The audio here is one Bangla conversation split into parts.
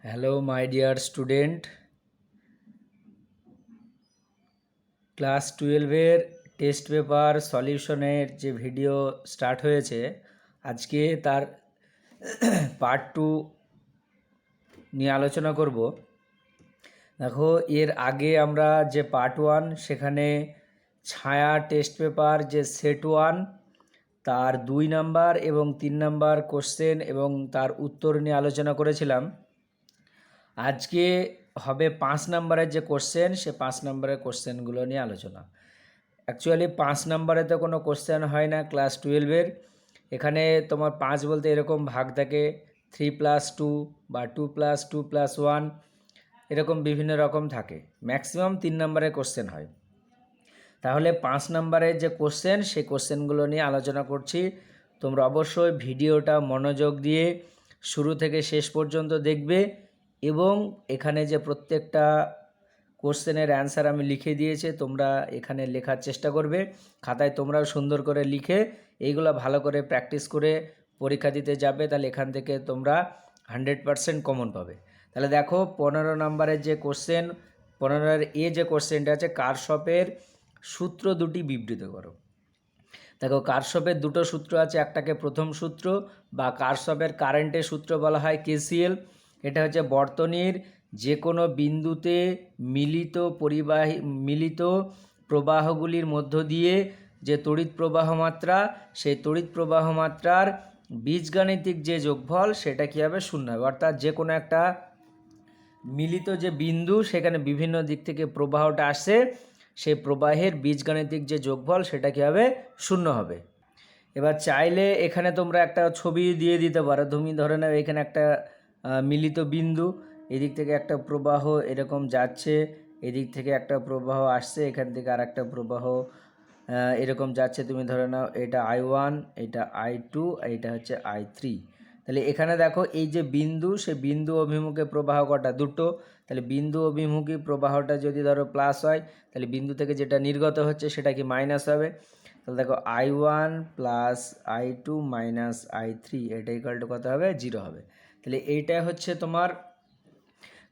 Hello my dear student, class 12-এর টেস্ট পেপার সলিউশনের যে ভিডিও স্টার্ট হয়েছে আজকে তার পার্ট 2 নিয়ে আলোচনা করব। দেখো, এর আগে আমরা যে পার্ট 1 সেখানে ছায়া টেস্ট পেপার যে সেট 1 তার 2 নাম্বার এবং 3 নাম্বার কোশ্চেন এবং তার উত্তর নিয়ে আলোচনা করেছিলাম। আজকে হবে 5 নাম্বারের যে কোশ্চেন, সে 5 নাম্বারের কোশ্চেনগুলো নিয়ে আলোচনা। অ্যাকচুয়ালি 5 নাম্বারে তো কোনো কোশ্চেন হয় না ক্লাস 12-এর। এখানে তোমার 5 বলতে এরকম ভাগ থাকে 3+2 বা 2+2+1, এরকম বিভিন্ন রকম থাকে। ম্যাক্সিমাম 3 নাম্বারের কোশ্চেন হয়। তাহলে 5 নাম্বারের যে কোশ্চেন, সেই কোশ্চেনগুলো নিয়ে আলোচনা করছি। তোমরা অবশ্যই ভিডিওটা মনোযোগ দিয়ে শুরু থেকে শেষ পর্যন্ত দেখবে এবং এখানে যে প্রত্যেকটা কোশ্চেনের অ্যান্সার আমি লিখে দিয়েছি, তোমরা এখানে লেখার চেষ্টা করবে। খাতায় তোমরাও সুন্দর করে লিখে এইগুলো ভালো করে প্র্যাকটিস করে পরীক্ষা দিতে যাবে, তাহলে এখান থেকে তোমরা 100% কমন পাবে। তাহলে দেখো, 15 নম্বরের যে কোশ্চেন, 15-এর যে কোশ্চেনটা আছে, কারশফের সূত্র দুটি বিবৃত করো। দেখো, কারশফের দুটো সূত্র আছে। একটাকে প্রথম সূত্র বা কারশফের কারেন্টের সূত্র বলা হয় কেসিএল। এটা হচ্ছে বর্তনীর যে কোনো বিন্দুতে মিলিত প্রবাহগুলির মধ্য দিয়ে যে তড়িৎ প্রবাহ মাত্রা, সেই তড়িৎ প্রবাহ মাত্রার বীজগাণিতিক যে যোগফল সেটা কী হবে? শূন্য হবে। অর্থাৎ যে কোনো একটা মিলিত যে বিন্দু, সেখানে বিভিন্ন দিক থেকে প্রবাহটা আসছে, সেই প্রবাহের বীজগাণিতিক যে যোগফল সেটা কী হবে? শূন্য হবে। এবার চাইলে এখানে তোমরা একটা ছবি দিয়ে দিতে পারো। তুমি ধরে নাও এখানে একটা মিলিত বিন্দু, এদিক থেকে একটা প্রবাহ এরকম যাচ্ছে, এদিক থেকে একটা প্রবাহ আসছে, এখান থেকে আর একটা প্রবাহ এরকম যাচ্ছে। তুমি ধরে নাও এটা I1, এটা I2, এইটা হচ্ছে I3। তাহলে এখানে দেখো, এই যে বিন্দু, সে বিন্দু অভিমুখে প্রবাহ কটা? দুটো। তাহলে বিন্দু অভিমুখী প্রবাহটা যদি ধরো প্লাস হয়, তাহলে বিন্দু থেকে যেটা নির্গত হচ্ছে সেটা কি মাইনাস হবে? তাহলে দেখো, I1 plus I2 minus I3, এটা ইকুয়াল টু কত হবে? 0 হবে। তাহলে এইটা হচ্ছে তোমার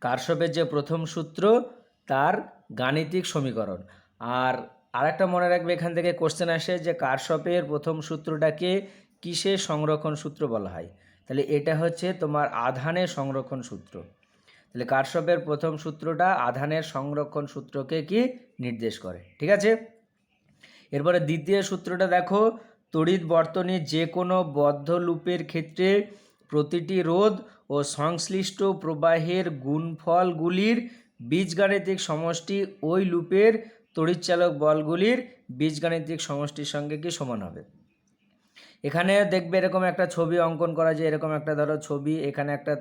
কারশফের যে প্রথম সূত্র, তার গাণিতিক সমীকরণ। আর আরেকটা মনে রাখবে, এখান থেকে কোশ্চেন আসে যে কারশফের প্রথম সূত্রটাকে কিসের সংরক্ষণ সূত্র বলা হয়? তাহলে এটা হচ্ছে তোমার আধানের সংরক্ষণ সূত্র। তাহলে কারশফের প্রথম সূত্রটা আধানের সংরক্ষণ সূত্রকে কি নির্দেশ করে, ঠিক আছে? এরপরে দ্বিতীয় সূত্রটা দেখো, তড়িৎ বর্তনীর যে কোনো বদ্ধ লুপের ক্ষেত্রে প্রতিটি রোধ ও সংশ্লিষ্ট প্রবাহের গুণফলগুলির বীজগাণিতিক সমষ্টি ওই লুপের তড়িৎচালক বলগুলির বীজগাণিতিক সমষ্টির সঙ্গে কি সমান হবে? এখানে দেখবে এরকম একটা ছবি অঙ্কন করা যায়। এরকম একটা ধরো ছবি, এখানে একটা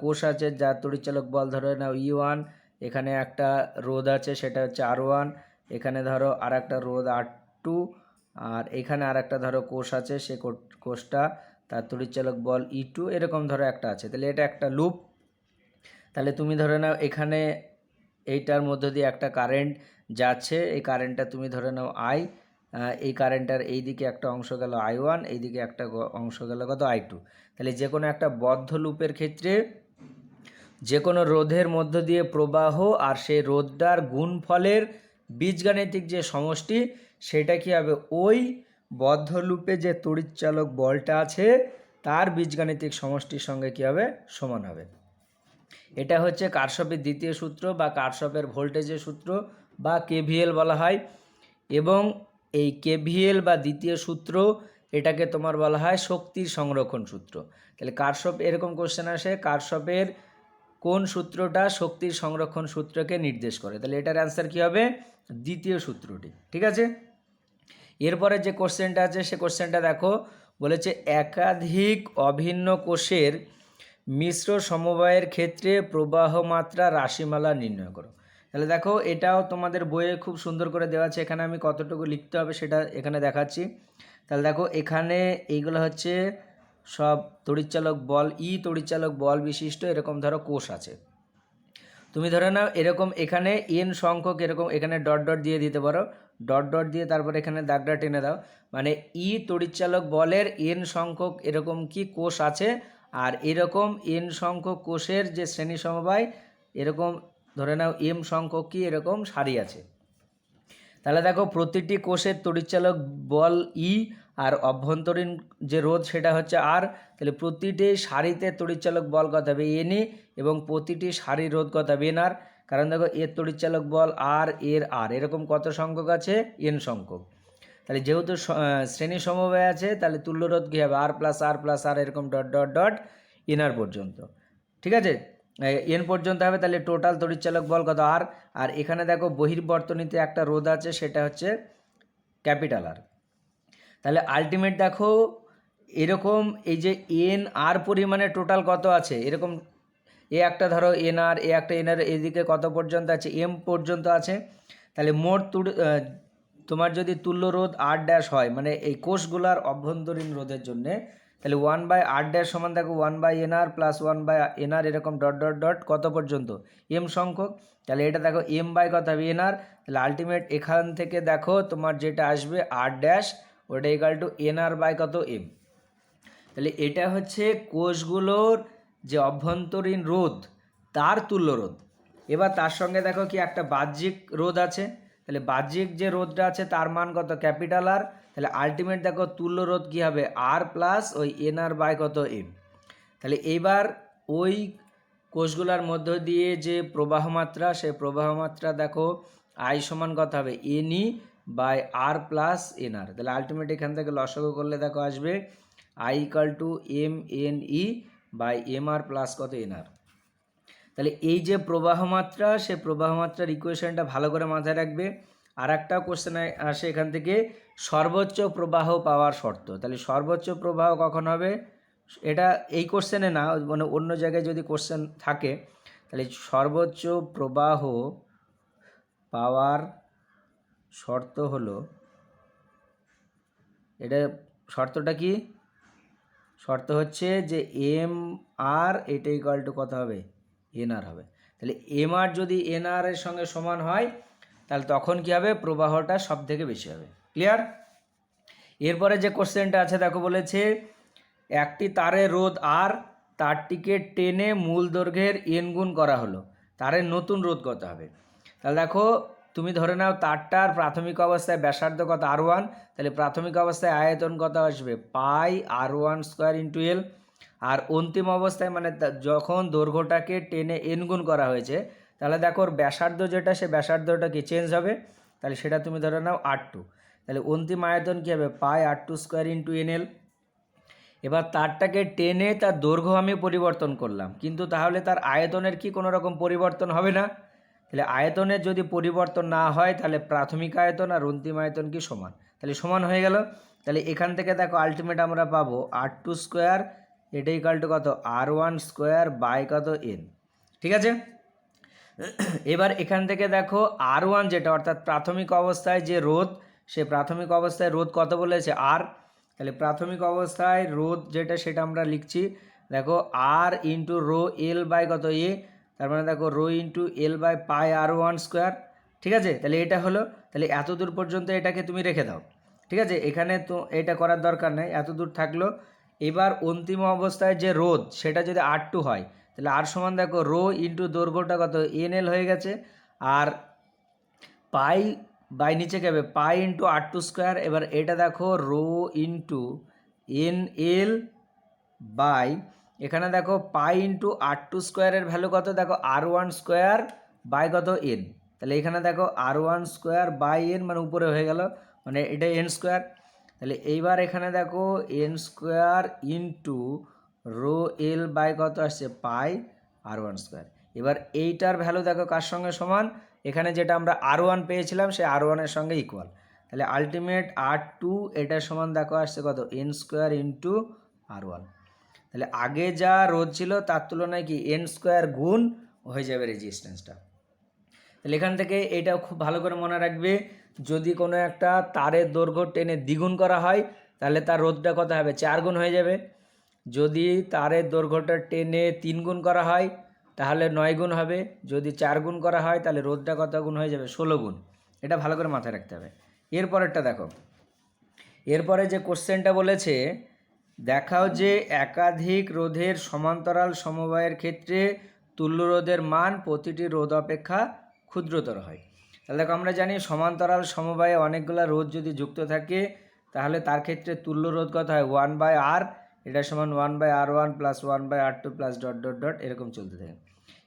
কোষ আছে যার তড়িৎচালক বল ধরো নাও E1, এখানে একটা রোধ আছে সেটা হচ্ছে R1, এখানে ধরো আর একটা রোধ R2, আর এখানে আর একটা ধরো কোষ আছে, সে কোষটা তার তড়িৎচালক বল E2, এরকম ধরো একটা আছে। তাহলে এটা একটা লুপ। তাহলে তুমি ধরে নাও এখানে এইটার মধ্য দিয়ে একটা কারেন্ট যাচ্ছে, এই কারেন্টটা তুমি ধরে নাও I, এই কারেন্টটার এই দিকে একটা অংশ গেল I1, এই দিকে একটা অংশ গেল কত? I2। তাহলে যে কোনো একটা বদ্ধ লুপের ক্ষেত্রে যে কোনো রোধের মধ্য দিয়ে প্রবাহ আর সেই রোধটার গুণফলের বীজগাণিতিক যে সমষ্টি, সেটা কী হবে? ওই বদ্ধ লুপে যে তড়িৎচালক বলটা আছে তার বীজগাণিতিক সমষ্টির সঙ্গে কী হবে? সমান হবে। এটা হচ্ছে কারশফের দ্বিতীয় সূত্র বা কারশফের ভোল্টেজের সূত্র বা KVL বলা হয়। এবং এই KVL বা দ্বিতীয় সূত্র, এটাকে তোমার বলা হয় শক্তির সংরক্ষণ সূত্র। তাহলে কারশফ এরকম কোশ্চেন আসে, কারশফের কোন সূত্রটা শক্তির সংরক্ষণ সূত্রকে নির্দেশ করে? তাহলে এটার অ্যান্সার কী হবে? দ্বিতীয় সূত্রটি, ঠিক আছে? এরপরে যে কোশ্চেনটা আছে, সে কোশ্চেনটা দেখো, বলেছে একাধিক অভিন্ন কোষের মিশ্র সমবায়ের ক্ষেত্রে প্রবাহ মাত্রা রাশিমালা নির্ণয় করো। তাহলে দেখো, এটাও তোমাদের বইয়ে খুব সুন্দর করে দেওয়া আছে। এখানে আমি কতটুকু লিখতে হবে সেটা এখানে দেখাচ্ছি। তাহলে দেখো, এখানে এইগুলো হচ্ছে সব তড়িৎচালক বল, তড়িৎচালক বল বিশিষ্ট এরকম ধরো কোষ আছে। তুমি ধরে নাও এরকম এখানে n সংখ্যক এরকম এখানে ডট ডট দিয়ে দিতে পারো, ডট ডট দিয়ে তারপর এখানে দাগটা টেনে দাও। মানে তড়িৎচালক বলের n সংখ্যক এরকম কি কোষ আছে, আর এরকম এন সংখ্যক কোষের যে শ্রেণী সমবায়, এরকম ধরে নাও এম সংখ্যক কি এরকম সারি আছে। তাহলে দেখো প্রতিটি কোষের তড়িৎচালক বল ই আর অভ্যন্তরীণ যে রোধ সেটা হচ্ছে আর। তাহলে প্রতিটি সারিতে তড়িৎচালক বল কত হবে এন এ, এবং প্রতিটি সারির রোধ কত হবে এন আর। কারণ দেখো এর তড়িৎচালক বল আর, এর আর, এরকম কত সংখ্যক আছে এন সংখ্যক। তাহলে যেহেতু শ্রেণী সমবায় আছে, তাহলে তুল্য রোধ কী হবে আর প্লাস আর প্লাস আর, এরকম ডট ডট ডট এন আর পর্যন্ত। ঠিক আছে, এন পর্যন্ত হবে। তাহলে টোটাল তড়িৎচালক বল কত আর। আর এখানে দেখো বহির্বর্তনীতে একটা রোধ আছে, সেটা হচ্ছে ক্যাপিটাল আর। তাহলে আলটিমেট দেখো এরকম এই যে এন আর পরিমাণে টোটাল কত আছে, এরকম এ একটা ধরো এন আর, এ একটা এন আর, এদিকে কত পর্যন্ত আছে এম পর্যন্ত আছে। তাহলে মোট তোমার যদি তুল্য রোধ আর ড্যাশ হয়, মানে এই কোষগুলার অভ্যন্তরীণ রোধের জন্যে, তাহলে 1/r ড্যাশ সমান দেখো 1/nr প্লাস 1/nr, এরকম ডট ডট ডট কত পর্যন্ত এম সংখ্যক। তাহলে এটা দেখো এম বাই কত হবে এনআর। তাহলে আলটিমেট এখান থেকে দেখো তোমার যেটা আসবে আর ড্যাশ, ওটা ইকাল টু এনআর বাই কত এম। তাহলে এটা হচ্ছে কোষগুলোর যে অভ্যন্তরীণ রোধ তার তুল্য রোধ। এবার তার সঙ্গে দেখো কি একটা বাহ্যিক রোধ আছে, তাহলে বাহ্যিক যে রোধটা আছে তার মান কত ক্যাপিটাল আর। তাহলে আলটিমেট দেখো তুল্য রোধ কী হবে আর প্লাস ওই এন আর বাই কত এম। তাহলে এইবার ওই কোষগুলোর মধ্য দিয়ে যে প্রবাহ মাত্রা, সেই প্রবাহ মাত্রা দেখো আই সমান কত হবে N E by R plus N R. তাহলে আলটিমেট এখান থেকে লসাগু করলে দেখো আসবে I equal to M N E by M R plus কত এন আর। তাহলে এই যে প্রবাহ মাত্রা, সে প্রবাহ মাত্রার ইকুয়েশনটা ভালো করে মাথায় রাখবে। আর একটা কোশ্চেন আসে এখান থেকে, সর্বোচ্চ প্রবাহ পাওয়ার শর্ত। তাহলে সর্বোচ্চ প্রবাহ কখন হবে, এটা এই কোশ্চেনে না, মানে অন্য জায়গায় যদি কোশ্চেন থাকে, তাহলে সর্বোচ্চ প্রবাহ পাওয়ার শর্ত হলো, এটা শর্তটা কি, শর্ত হচ্ছে যে এম আর এটা ইকুয়াল টু কত হবে এন আর হবে। তাহলে এম আর যদি এন আর এর সঙ্গে সমান হয়, তাহলে তখন কি হবে প্রবাহটা সব থেকে বেশি হবে। ক্লিয়ার? এরপরে যে কোশ্চেনটা আছে দেখো বলেছে একটি তারের রোধ আর, তারটিকে টেনে মূল দৈর্ঘ্যের এন গুণ করা হলো, তারের নতুন রোধ কত হবে। তাহলে দেখো তুমি ধরে নাও তারটার প্রাথমিক অবস্থায় ব্যাসার্ধ কত আর ওয়ান, তাহলে প্রাথমিক অবস্থায় আয়তন কত আসবে পাই R one square into L. আর অন্তিম অবস্থায় মানে যখন দৈর্ঘ্যটাকে টেনে এন গুণ করা হয়েছে, তাহলে দেখো ওর ব্যাসার্ধ যেটা, সে ব্যাসার্ধটা কি চেঞ্জ হবে, তাহলে সেটা তুমি ধরে নাও আর টু। তাহলে অন্তিম আয়তন কী হবে pi r two square into n l. এবার তারটাকে টেনে তার দৈর্ঘ্য আমি পরিবর্তন করলাম, কিন্তু তাহলে তার আয়তনের কি কোনো রকম পরিবর্তন হবে না। তাহলে আয়তনের যদি পরিবর্তন না হয়, তাহলে প্রাথমিক আয়তন আর অন্তিম আয়তন কি সমান, তাহলে সমান হয়ে গেল। তাহলে এখান থেকে দেখো আলটিমেট আমরা পাবো আর টু স্কোয়ার, এটা ইকাল টু কত আর ওয়ান স্কোয়ার বাই কত এন। ঠিক আছে, এবার এখান থেকে দেখো আর ওয়ান যেটা অর্থাৎ প্রাথমিক অবস্থায় যে রোধ, সে প্রাথমিক অবস্থায় রোধ কত বলেছে আর। তাহলে প্রাথমিক অবস্থায় রোধ যেটা সেটা আমরা লিখছি দেখো R into rho L by কত এ, তার মানে দেখো rho into L by pi R one square. ঠিক আছে, তাহলে এটা হলো, তাহলে এত দূর পর্যন্ত এটাকে তুমি রেখে দাও। ঠিক আছে, এখানে তো এটা করার দরকার নেই, এত দূর থাকলো। এবার অন্তিম অবস্থায় যে রোধ সেটা যদি আর টু হয়, তাহলে আর সমান দেখো রো ইন্টু দৈর্ঘ্যটা কত এন এল হয়ে গেছে, আর পাই বাই নিচে কী হবে pi into r two square. এবার এটা দেখো rho into n l by, এখানে দেখো পাই ইন্টু আর টু স্কোয়ারের ভ্যালু কত দেখো আর ওয়ান স্কোয়ার বাই কত এন। তাহলে এখানে দেখো r one square by n মানে উপরে হয়ে গেল, মানে এটা এন স্কোয়ার। তাহলে এইবার এখানে দেখো n square into rho L by কত আসছে পাই আর ওয়ান স্কোয়ার। এবার এইটার ভ্যালু দেখো কার সঙ্গে সমান, এখানে যেটা আমরা আর ওয়ান পেয়েছিলাম সে আর ওয়ানের সঙ্গে ইকুয়াল। তাহলে আলটিমেট আর টু এটার সমান দেখো আসছে কত এন স্কোয়ার ইন্টু আর ওয়ান। তাহলে আগে যা রোধ ছিল তার তুলনায় কি এন স্কোয়ার গুণ হয়ে যাবে রেজিস্ট্যান্সটা। তাহলে এখান থেকে এইটাও খুব ভালো করে মনে রাখবে, যদি কোনো একটা তারের দৈর্ঘ্য টেনে দ্বিগুণ করা হয়, তাহলে তার রোধটা কত হবে 4 গুণ হয়ে যাবে। যদি তারের দৈর্ঘ্যটা টেনে 3 গুণ করা হয়, তাহলে 9 গুণ হবে। যদি 4 গুণ করা হয়, তাহলে রোধটা কত গুণ হয়ে যাবে 16 গুণ। এটা ভালো করে মাথায় রাখতে হবে। এরপরেরটা দেখো, এরপরে যে কোশ্চেনটা বলেছে দেখাও যে একাধিক রোধের সমান্তরাল সমবায়ের ক্ষেত্রে তুল্য রোধের মান প্রতিটি রোধ অপেক্ষা ক্ষুদ্রতর হয়। তাহলে দেখো আমরা জানি সমান্তরাল সমবায়ে অনেকগুলো রোধ যদি যুক্ত থাকে তাহলে তার ক্ষেত্রে তুল্য রোধ কত হয় 1/r, এটা সমান 1/r1 plus 1/r2 plus dot dot dot এরকম চলতে থাকে।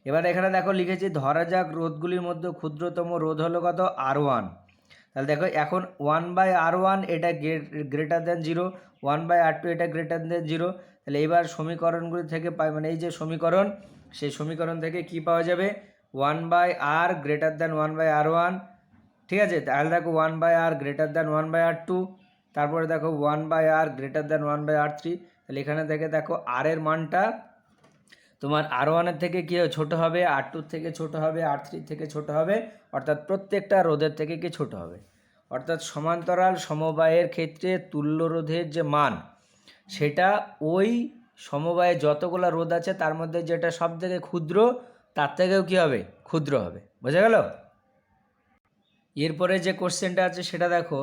এবার এখানে দেখো লিখেছি ধরা যাক রোধগুলির মধ্যে ক্ষুদ্রতম রোধ হলো কত r1। তাহলে দেখো এখন 1/r1 এটা গ্রেটার দেন 0, 1/r2 এটা গ্রেটার দেন 0। তাহলে এবার সমীকরণগুলি থেকে পাই, মানে এই যে সমীকরণ, সেই সমীকরণ থেকে কি পাওয়া যাবে 1/r গ্রেটার দেন 1/r1। ঠিক আছে, তাহলে দেখো 1/r গ্রেটার দেন 1/r2, তারপরে দেখো 1/r গ্রেটার দেন 1/r3। তাহলে এখানে থেকে দেখো r এর মানটা তোমার r1-এর থেকে কি ছোট হবে, r2-র থেকে ছোট হবে, r3-র থেকে ছোট হবে, অর্থাৎ প্রত্যেকটা রোধের থেকে কি ছোট হবে। অর্থাৎ সমান্তরাল সমবায়ের ক্ষেত্রে তুল্য রোধের যে মান সেটা ওই সমবায়ে যতগুলো রোধ আছে তার মধ্যে যেটা সব থেকে ক্ষুদ্র তার থেকেও কি হবে, ক্ষুদ্র হবে। বোঝা গেল? এরপরে যে কোশ্চেনটা আছে সেটা দেখো,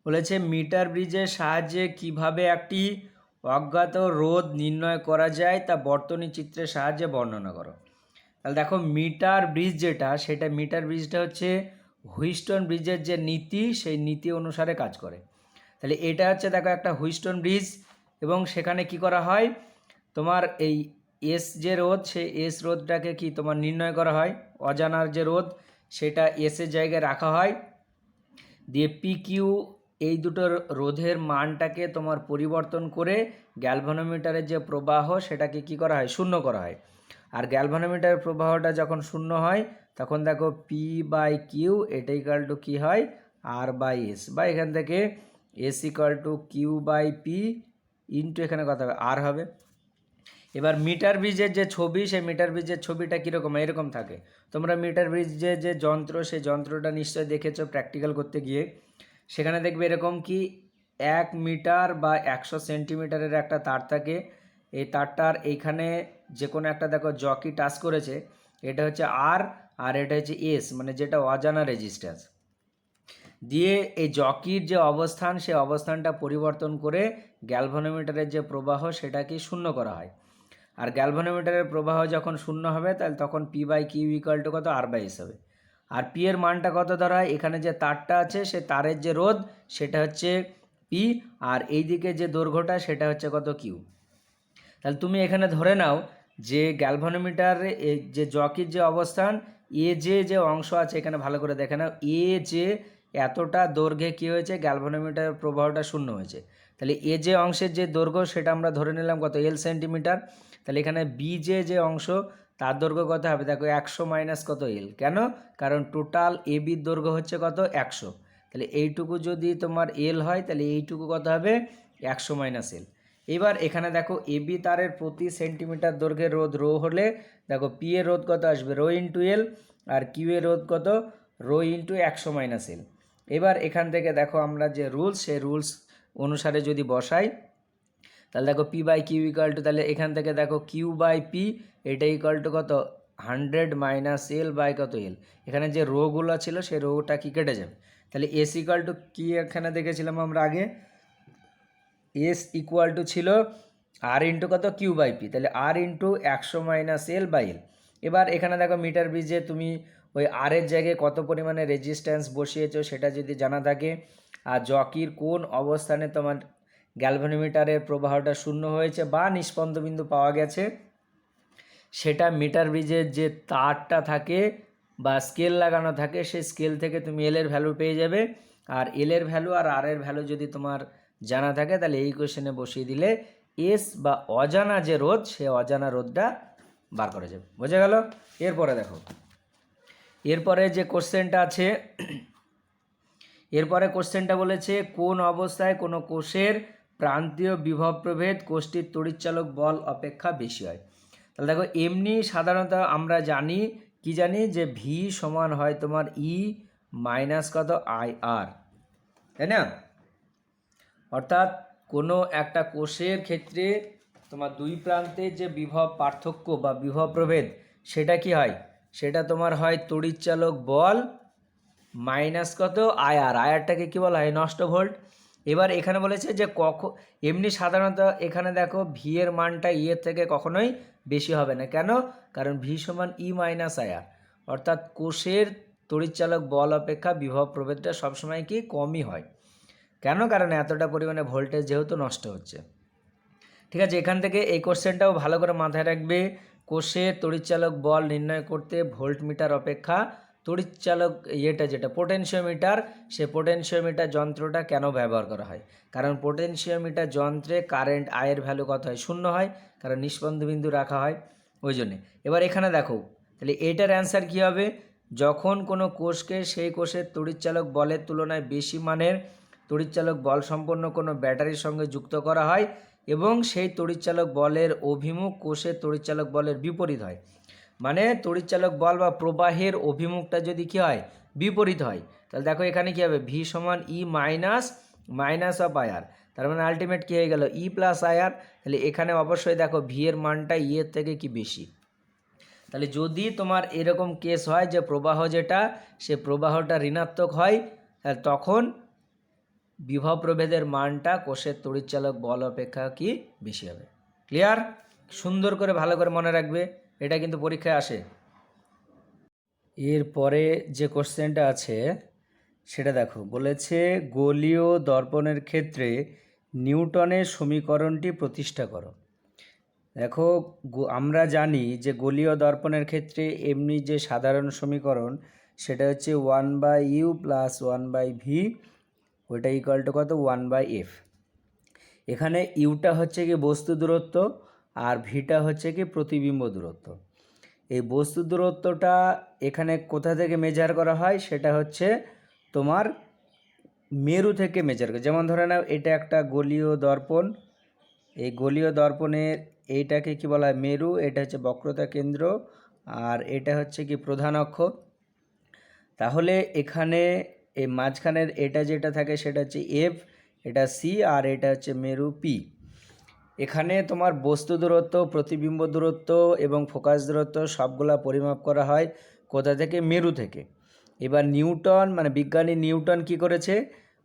বলেছে মিটার ব্রিজের সাহায্যে কিভাবে একটি অজ্ঞাত রোধ নির্ণয় করা যায় তা বর্তনী চিত্রের সাহায্যে বর্ণনা করো। তাহলে দেখো মিটার ব্রিজ যেটা, সেটা মিটার ব্রিজটা হচ্ছে হুইস্টন ব্রিজের যে নীতি সেই নীতি অনুসারে কাজ করে। তাহলে এটা হচ্ছে দেখো একটা হুইস্টন ব্রিজ, এবং সেখানে কি করা হয় তোমার এই এস যে রোধ, সেই এস রোধটাকে কি তোমার নির্ণয় করা হয়, অজানার যে রোধ সেটা এসের জায়গায় রাখা হয়, দিয়ে পি কিউ এই দুটো রোধের মানটাকে তোমার পরিবর্তন করে গ্যালভানোমিটারের যে প্রবাহ সেটাকে কি করা হয়, শূন্য করা হয়। আর গ্যালভানোমিটারের প্রবাহটা যখন শূন্য হয় তখন দেখো P/Q এটা ইকাল টু কী হয়, R/S, বা এখান থেকে S equal to Q/P into এখানে কত হবে, R হবে। এবার মিটার ব্রিজের যে ছবি, সেই মিটার ব্রিজের ছবিটা কীরকম, এরকম থাকে। তোমরা মিটার ব্রিজের যে যন্ত্র, সেই যন্ত্রটা নিশ্চয়ই দেখেছো প্র্যাকটিক্যাল করতে গিয়ে। সেখানে দেখবে এরকম কি 1 মিটার বা 100 সেন্টিমিটারের একটা তার থাকে। এই তারটার এইখানে যে কোনো একটা দেখো জকি টাচ করেছে, এটা হচ্ছে আর, আর এটা হচ্ছে এস, মানে যেটা অজানা রেজিস্ট্যান্স দিয়ে এই জকির যে অবস্থান, সেই অবস্থানটা পরিবর্তন করে গ্যালভানোমিটারের যে প্রবাহ সেটাকে শূন্য করা হয়। আর গ্যালভানোমিটারের প্রবাহ যখন শূন্য হবে তাহলে তখন P/Q ইকুয়াল টু কত, R/S হবে। আর পি এর মানটা কত ধরা হয়, এখানে যে তারটা আছে সে তারের যে রোধ সেটা হচ্ছে পি, আর এই দিকে যে দৈর্ঘ্যটা সেটা হচ্ছে কত, কিউ। তাহলে তুমি এখানে ধরে নাও যে গ্যালভানোমিটার যে জকির যে অবস্থান, এ যে অংশ আছে এখানে ভালো করে দেখে নাও, এ যে এতটা দৈর্ঘ্যে কী হয়েছে, গ্যালভানোমিটারের প্রবাহটা শূন্য হয়েছে। তাহলে এ যে অংশের যে দৈর্ঘ্য সেটা আমরা ধরে নিলাম কত, এল সেন্টিমিটার। তাহলে এখানে বি যে অংশ তার দৈর্ঘ্য কত হবে, দেখো 100 মাইনাস কত, এল। কেন? কারণ টোটাল এ বির দৈর্ঘ্য হচ্ছে কত, 100। তাহলে এইটুকু যদি তোমার এল হয় তাহলে এইটুকু কত হবে, 100 মাইনাস এল। এবার এখানে দেখো এবি তারের প্রতি সেন্টিমিটার দৈর্ঘ্যের রোধ রো হলে দেখো পি এর রোধ কত আসবে, রো ইন্টু এল, আর কিউ এর রোধ কত, রো ইন্টু 100 মাইনাস এল। এবার এখান থেকে দেখো আমরা যে রুলস, সেই রুলস অনুসারে যদি বসাই তাহলে দেখো P/Q ইকাল টু, তাহলে এখান থেকে দেখো Q/P এটা ইকাল টু কত, 100 মাইনাস এল বাই কত, এল। এখানে যে রোগুলো ছিল সেই রোটা কি কেটে যাবে। তাহলে এস ইকাল টু কি এখানে দেখেছিলাম আমরা আগে, এস ইকুয়াল টু ছিল আর ইন্টু কত, Q/P। তাহলে r into 100 minus l by l. এবার এখানে দেখো মিটার ব্রিজে তুমি ওই আর এর জায়গায় কত পরিমাণে রেজিস্ট্যান্স বসিয়েছো সেটা যদি জানা থাকে, আর জকির কোন অবস্থানে তোমার গ্যালভানোমিটারের প্রবাহটা শূন্য হয়েছে বা নিষ্পন্দ বিন্দু পাওয়া গেছে, সেটা মিটার ব্রিজের যে তারটা থাকে বা স্কেল লাগানো থাকে সেই স্কেল থেকে তুমি এল এর ভ্যালু পেয়ে যাবে। আর এল এর ভ্যালু আর আর এর ভ্যালু যদি তোমার জানা থাকে তাহলে এই কোশ্চেনে বসিয়ে দিলে এস বা অজানা যে রোধ, সে অজানা রোধটা বার করা যাবে। বোঝা গেল? এরপরে দেখো, এরপরে যে কোশ্চেনটা আছে, এরপরে কোশ্চেনটা বলেছে কোন অবস্থায় কোনো কোষের প্রান্তীয় বিভব প্রভেদ কোষটির তড়িৎচালক বল অপেক্ষা বেশি হয়। তাহলে দেখো এমনি সাধারণত আমরা জানি কি জানি যে ভি সমান হয় তোমার ই মাইনাস কত, আই আর, তাই না? অর্থাৎ কোনো একটা কোষের ক্ষেত্রে তোমার দুই প্রান্তের যে বিভব পার্থক্য বা বিভব প্রভেদ সেটা কি হয়, সেটা তোমার হয় তড়িৎচালক বল মাইনাস কত, আয়ার। আয়ারটাকে কী বলা হয়, নষ্ট ভোল্ট। এবার এখানে বলেছে যে এমনি সাধারণত এখানে দেখো ভি এর মানটা ই এর থেকে কখনোই বেশি হবে না। কেন? কারণ ভি সমান ই মাইনাস আইআর, অর্থাৎ কোষের তড়িৎচালক বল অপেক্ষা বিভব প্রভেদটা সবসময় কি কমই হয়। কেন? কারণ এতটা পরিমাণে ভোল্টেজ যেহেতু নষ্ট হচ্ছে। ঠিক আছে, এখান থেকে এই কোশ্চেনটাও ভালো করে মাথায় রাখবে। কোষের তড়িৎচালক বল নির্ণয় করতে ভোল্টমিটার অপেক্ষা তড়িৎচালক যেটা পোটেনশিওমিটার, সে পোটেনশিওমিটার যন্ত্রটা কেন ব্যবহার করা হয়? কারণ পোটেনশিওমিটার যন্ত্রে কারেন্ট আয়ের ভ্যালু কত হয়? 0 হয়, কারণ নিষ্পন্দ বিন্দু রাখা হয় ওই জন্যে। এবার এখানে দেখো, তাহলে এটার অ্যান্সার কী হবে? যখন কোনো কোষকে সেই কোষের তড়িৎচালক বলের তুলনায় বেশি মানের তড়িৎচালক বল সম্পন্ন কোনো ব্যাটারির সঙ্গে যুক্ত করা হয় এবং সেই তড়িৎচালক বলের অভিমুখ কোষের তড়িৎচালক বলের বিপরীত হয়, মানে তড়িৎচালক বল বা প্রবাহের অভিমুখটা যদি কী হয়? বিপরীত হয়, তাহলে দেখো এখানে কী হবে? ভি সমান ই মাইনাস অফ আইআর, তার মানে আলটিমেট কী হয়ে গেল? ই প্লাস আইআর। তাহলে এখানে অবশ্যই দেখো ভি এর মানটা ই এর থেকে কি বেশি। তাহলে যদি তোমার এরকম কেস হয় যে প্রবাহ যেটা, সে প্রবাহটা ঋণাত্মক হয়, তখন বিভব প্রভেদের মানটা কোষের তড়িৎচালক বল অপেক্ষা কি বেশি হবে। ক্লিয়ার? সুন্দর করে ভালো করে মনে রাখবে, এটা কিন্তু পরীক্ষায় আসে। এরপরে যে কোশ্চেনটা আছে সেটা দেখো, বলেছে গোলীয় দর্পণের ক্ষেত্রে নিউটনের সমীকরণটি প্রতিষ্ঠা করো। দেখো আমরা জানি যে গোলীয় দর্পণের ক্ষেত্রে এমনি যে সাধারণ সমীকরণ সেটা হচ্ছে 1/u প্লাস 1/v, ওইটা ইকুয়াল টু কত? 1/f। এখানে ইউটা হচ্ছে কি বস্তু দূরত্ব আর ভিটা হচ্ছে কি প্রতিবিম্ব দূরত্ব। এই বস্তু দূরত্বটা এখানে কোথা থেকে মেজার করা হয়? সেটা হচ্ছে তোমার মেরু থেকে মেজার করে। যেমন ধরে নাও এটা একটা গোলীয় দর্পণ, এই গোলীয় দর্পণের এইটাকে কি বলা হয়? মেরু। এটা হচ্ছে বক্রতা কেন্দ্র আর এটা হচ্ছে কি প্রধান অক্ষ। তাহলে এখানে এই মাঝখানের এটা যেটা থাকে সেটা হচ্ছে এফ, এটা সি আর এটা হচ্ছে মেরু পি। এখানে তোমার বস্তু দূরত্ব, প্রতিবিম্ব দূরত্ব এবং ফোকাস দূরত্ব সবগুলা পরিমাপ করা হয় কোথা থেকে? মেরু থেকে। এবার নিউটন মানে বিজ্ঞানী নিউটন কি করেছে?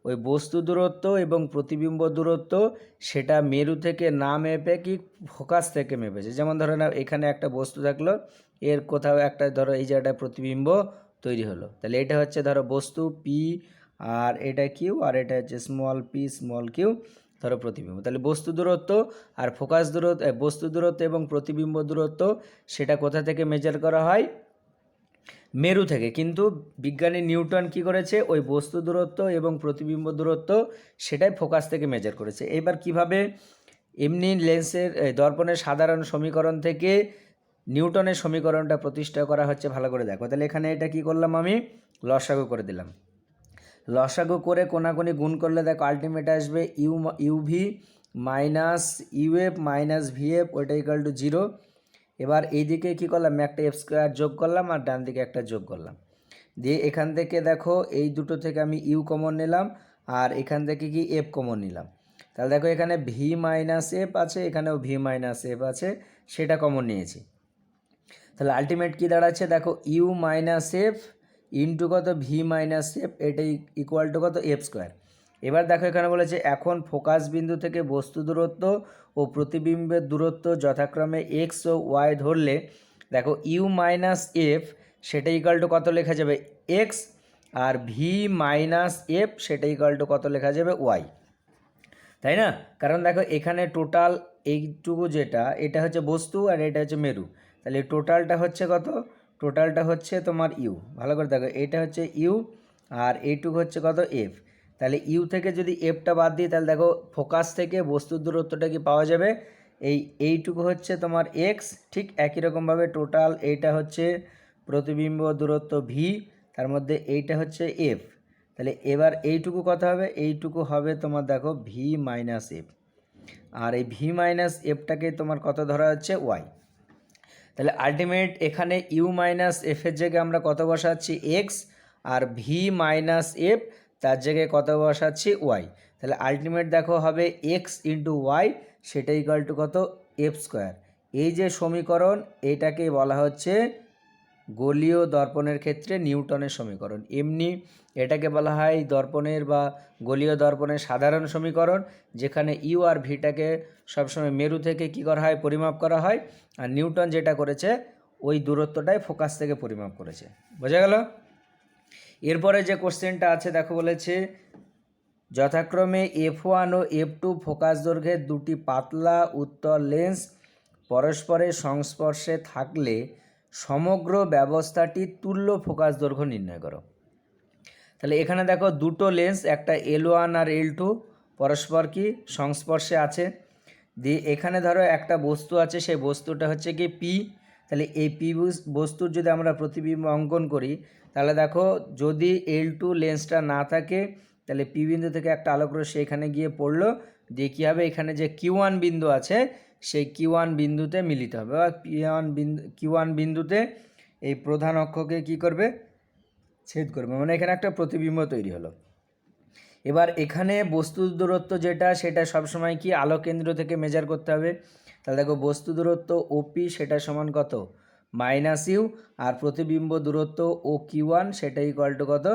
ওই বস্তু দূরত্ব এবং প্রতিবিম্ব দূরত্ব সেটা মেরু থেকে না মেপে কি ফোকাস থেকে মেপেছে। যেমন ধরো না এখানে একটা বস্তু থাকলো, এর কোথাও একটা ধরো এই জায়গাটা প্রতিবিম্ব তৈরি হলো, তাহলে এটা হচ্ছে ধরো বস্তু পি আর এটা কিউ আর এটা হচ্ছে স্মল পি স্মল কিউ ধরো প্রতিবিম্ব। তাহলে বস্তু দূরত্ব আর ফোকাস দূরত্ব, বস্তু দূরত্ব এবং প্রতিবিম্ব দূরত্ব সেটা কোথা থেকে মেজার করা হয়? মেরু থেকে। কিন্তু বিজ্ঞানী নিউটন কি করেছে? ওই বস্তু দূরত্ব এবং প্রতিবিম্ব দূরত্ব সেটাই ফোকাস থেকে মেজার করেছে। এবার কিভাবে? এমনি লেন্সের দর্পণের সাধারণ সমীকরণ থেকে নিউটনের সমীকরণটা প্রতিষ্ঠা করা হচ্ছে, ভালো করে দেখো। তাহলে এখানে এটা কি করলাম? আমি লসাগু করে দিলাম। লসাগু করে কোনাকুনি গুণ করলে দেখো আলটিমেট আসবে UV minus UF minus VF, ওইটা ইকুয়াল টু 0। এবার এইদিকে কী করলাম? একটা এফ স্কোয়ার যোগ করলাম আর ডান দিকে একটা যোগ করলাম, দিয়ে এখান থেকে দেখো এই দুটো থেকে আমি ইউ কমন নিলাম আর এখান থেকে কি এফ কমন নিলাম। তাহলে দেখো এখানে ভি মাইনাস এফ আছে, এখানেও ভি মাইনাস এফ আছে, সেটা কমন নিয়েছি। তাহলে আলটিমেট কী দাঁড়াচ্ছে? দেখো ইউ মাইনাস এফ ইন্টু কত? ভি মাইনাস এফ, এটাই ইকুয়াল টু কত? F square. এবার দেখো এখানে বলেছে এখন ফোকাস বিন্দু থেকে বস্তু দূরত্ব ও প্রতিবিম্বের দূরত্ব যথাক্রমে এক্স ও ওয়াই ধরলে দেখো ইউ মাইনাস এফ সেটা ইকুয়াল টু কত লেখা যাবে? এক্স, আর ভি মাইনাস এফ সেটা ইকুয়াল টু কত লেখা যাবে? ওয়াই, তাই না? কারণ দেখো এখানে টোটাল এইটুকু যেটা, এটা হচ্ছে বস্তু আর এটা হচ্ছে মেরু, তাহলে টোটালটা হচ্ছে কত? টোটালটা হচ্ছে তোমার ইউ। ভালো করে দেখো, এটা হচ্ছে ইউ আর এইটুকু হচ্ছে কত? এফ। তাহলে ইউ থেকে যদি এফটা বাদ দিই তাহলে দেখো ফোকাস থেকে বস্তুর দূরত্বটা কি পাওয়া যাবে? এইটুকু হচ্ছে তোমার এক্স। ঠিক একই রকমভাবে টোটাল এইটা হচ্ছে প্রতিবিম্ব দূরত্ব ভি, তার মধ্যে এইটা হচ্ছে এফ। তাহলে এবার এইটুকু কত হবে? এইটুকু হবে তোমার দেখো ভি মাইনাস এফ, আর এই ভি মাইনাস এফটাকে তোমার কত ধরা হচ্ছে? ওয়াই। তাহলে আলটিমেট এখানে ইউ মাইনাস এফের জায়গায় আমরা কত বসাচ্ছি? এক্স, আর ভি মাইনাস এফ তার জায়গায় কত বসাচ্ছি? ওয়াই। তাহলে আলটিমেট দেখো হবে এক্স ইন্টু ওয়াই, সেটা ইকুয়াল টু কত? F square. এই যে সমীকরণ, এটাকে বলা হচ্ছে গোলীয় দর্পণের ক্ষেত্রে নিউটনের সমীকরণ। এমনি এটাকে বলা হয় দর্পণের বা গোলীয় দর্পণের সাধারণ সমীকরণ, যেখানে ইউ আর ভিটাকে সবসময় মেরু থেকে কী করা হয়, পরিমাপ করা হয়। আর নিউটন যেটা করেছে ওই দূরত্বটাই ফোকাস থেকে পরিমাপ করেছে। বোঝা গেল? এরপরে যে কোশ্চেনটা আছে দেখো, বলেছে যথাক্রমে F1 ও F2 ফোকাস দৈর্ঘ্যের দুটি পাতলা উত্তল লেন্স পরস্পরের সংস্পর্শে থাকলে সমগ্র ব্যবস্থাটির তুল্য ফোকাস দৈর্ঘ্য নির্ণয় করো। তাহলে এখানে দেখো দুটো লেন্স, একটা L1 আর L2 পরস্পর কি সংস্পর্শে আছে। দিয়ে এখানে ধরো একটা বস্তু আছে, সেই বস্তুটা হচ্ছে কি পি। তাহলে এই পি বস্তুর যদি আমরা প্রতিবিম্ব অঙ্কন করি, তাহলে দেখো যদি L2 লেন্সটা না থাকে তাহলে পি বিন্দু থেকে একটা আলোকরশ্মি এখানে গিয়ে পড়লো, দিয়ে কী হবে, এখানে যে Q1 বিন্দু আছে সেই Q1 বিন্দুতে মিলিত হবে, বা Q1 বিন্দুতে এই প্রধান অক্ষকে কি করবে, ছেদ করবে, মানে এখানে একটা প্রতিবিম্ব তৈরি হলো। এবার এখানে বস্তু দূরত্ব যেটা, সেটা সবসময় কি আলোক কেন্দ্র থেকে মেজার করতে হবে। তাহলে দেখো বস্তু দূরত্ব ওপি সেটা সমান কত, -ইউ, আর প্রতিবিম্ব দূরত্ব ও Q1 সেটা ইকুয়াল টু কত,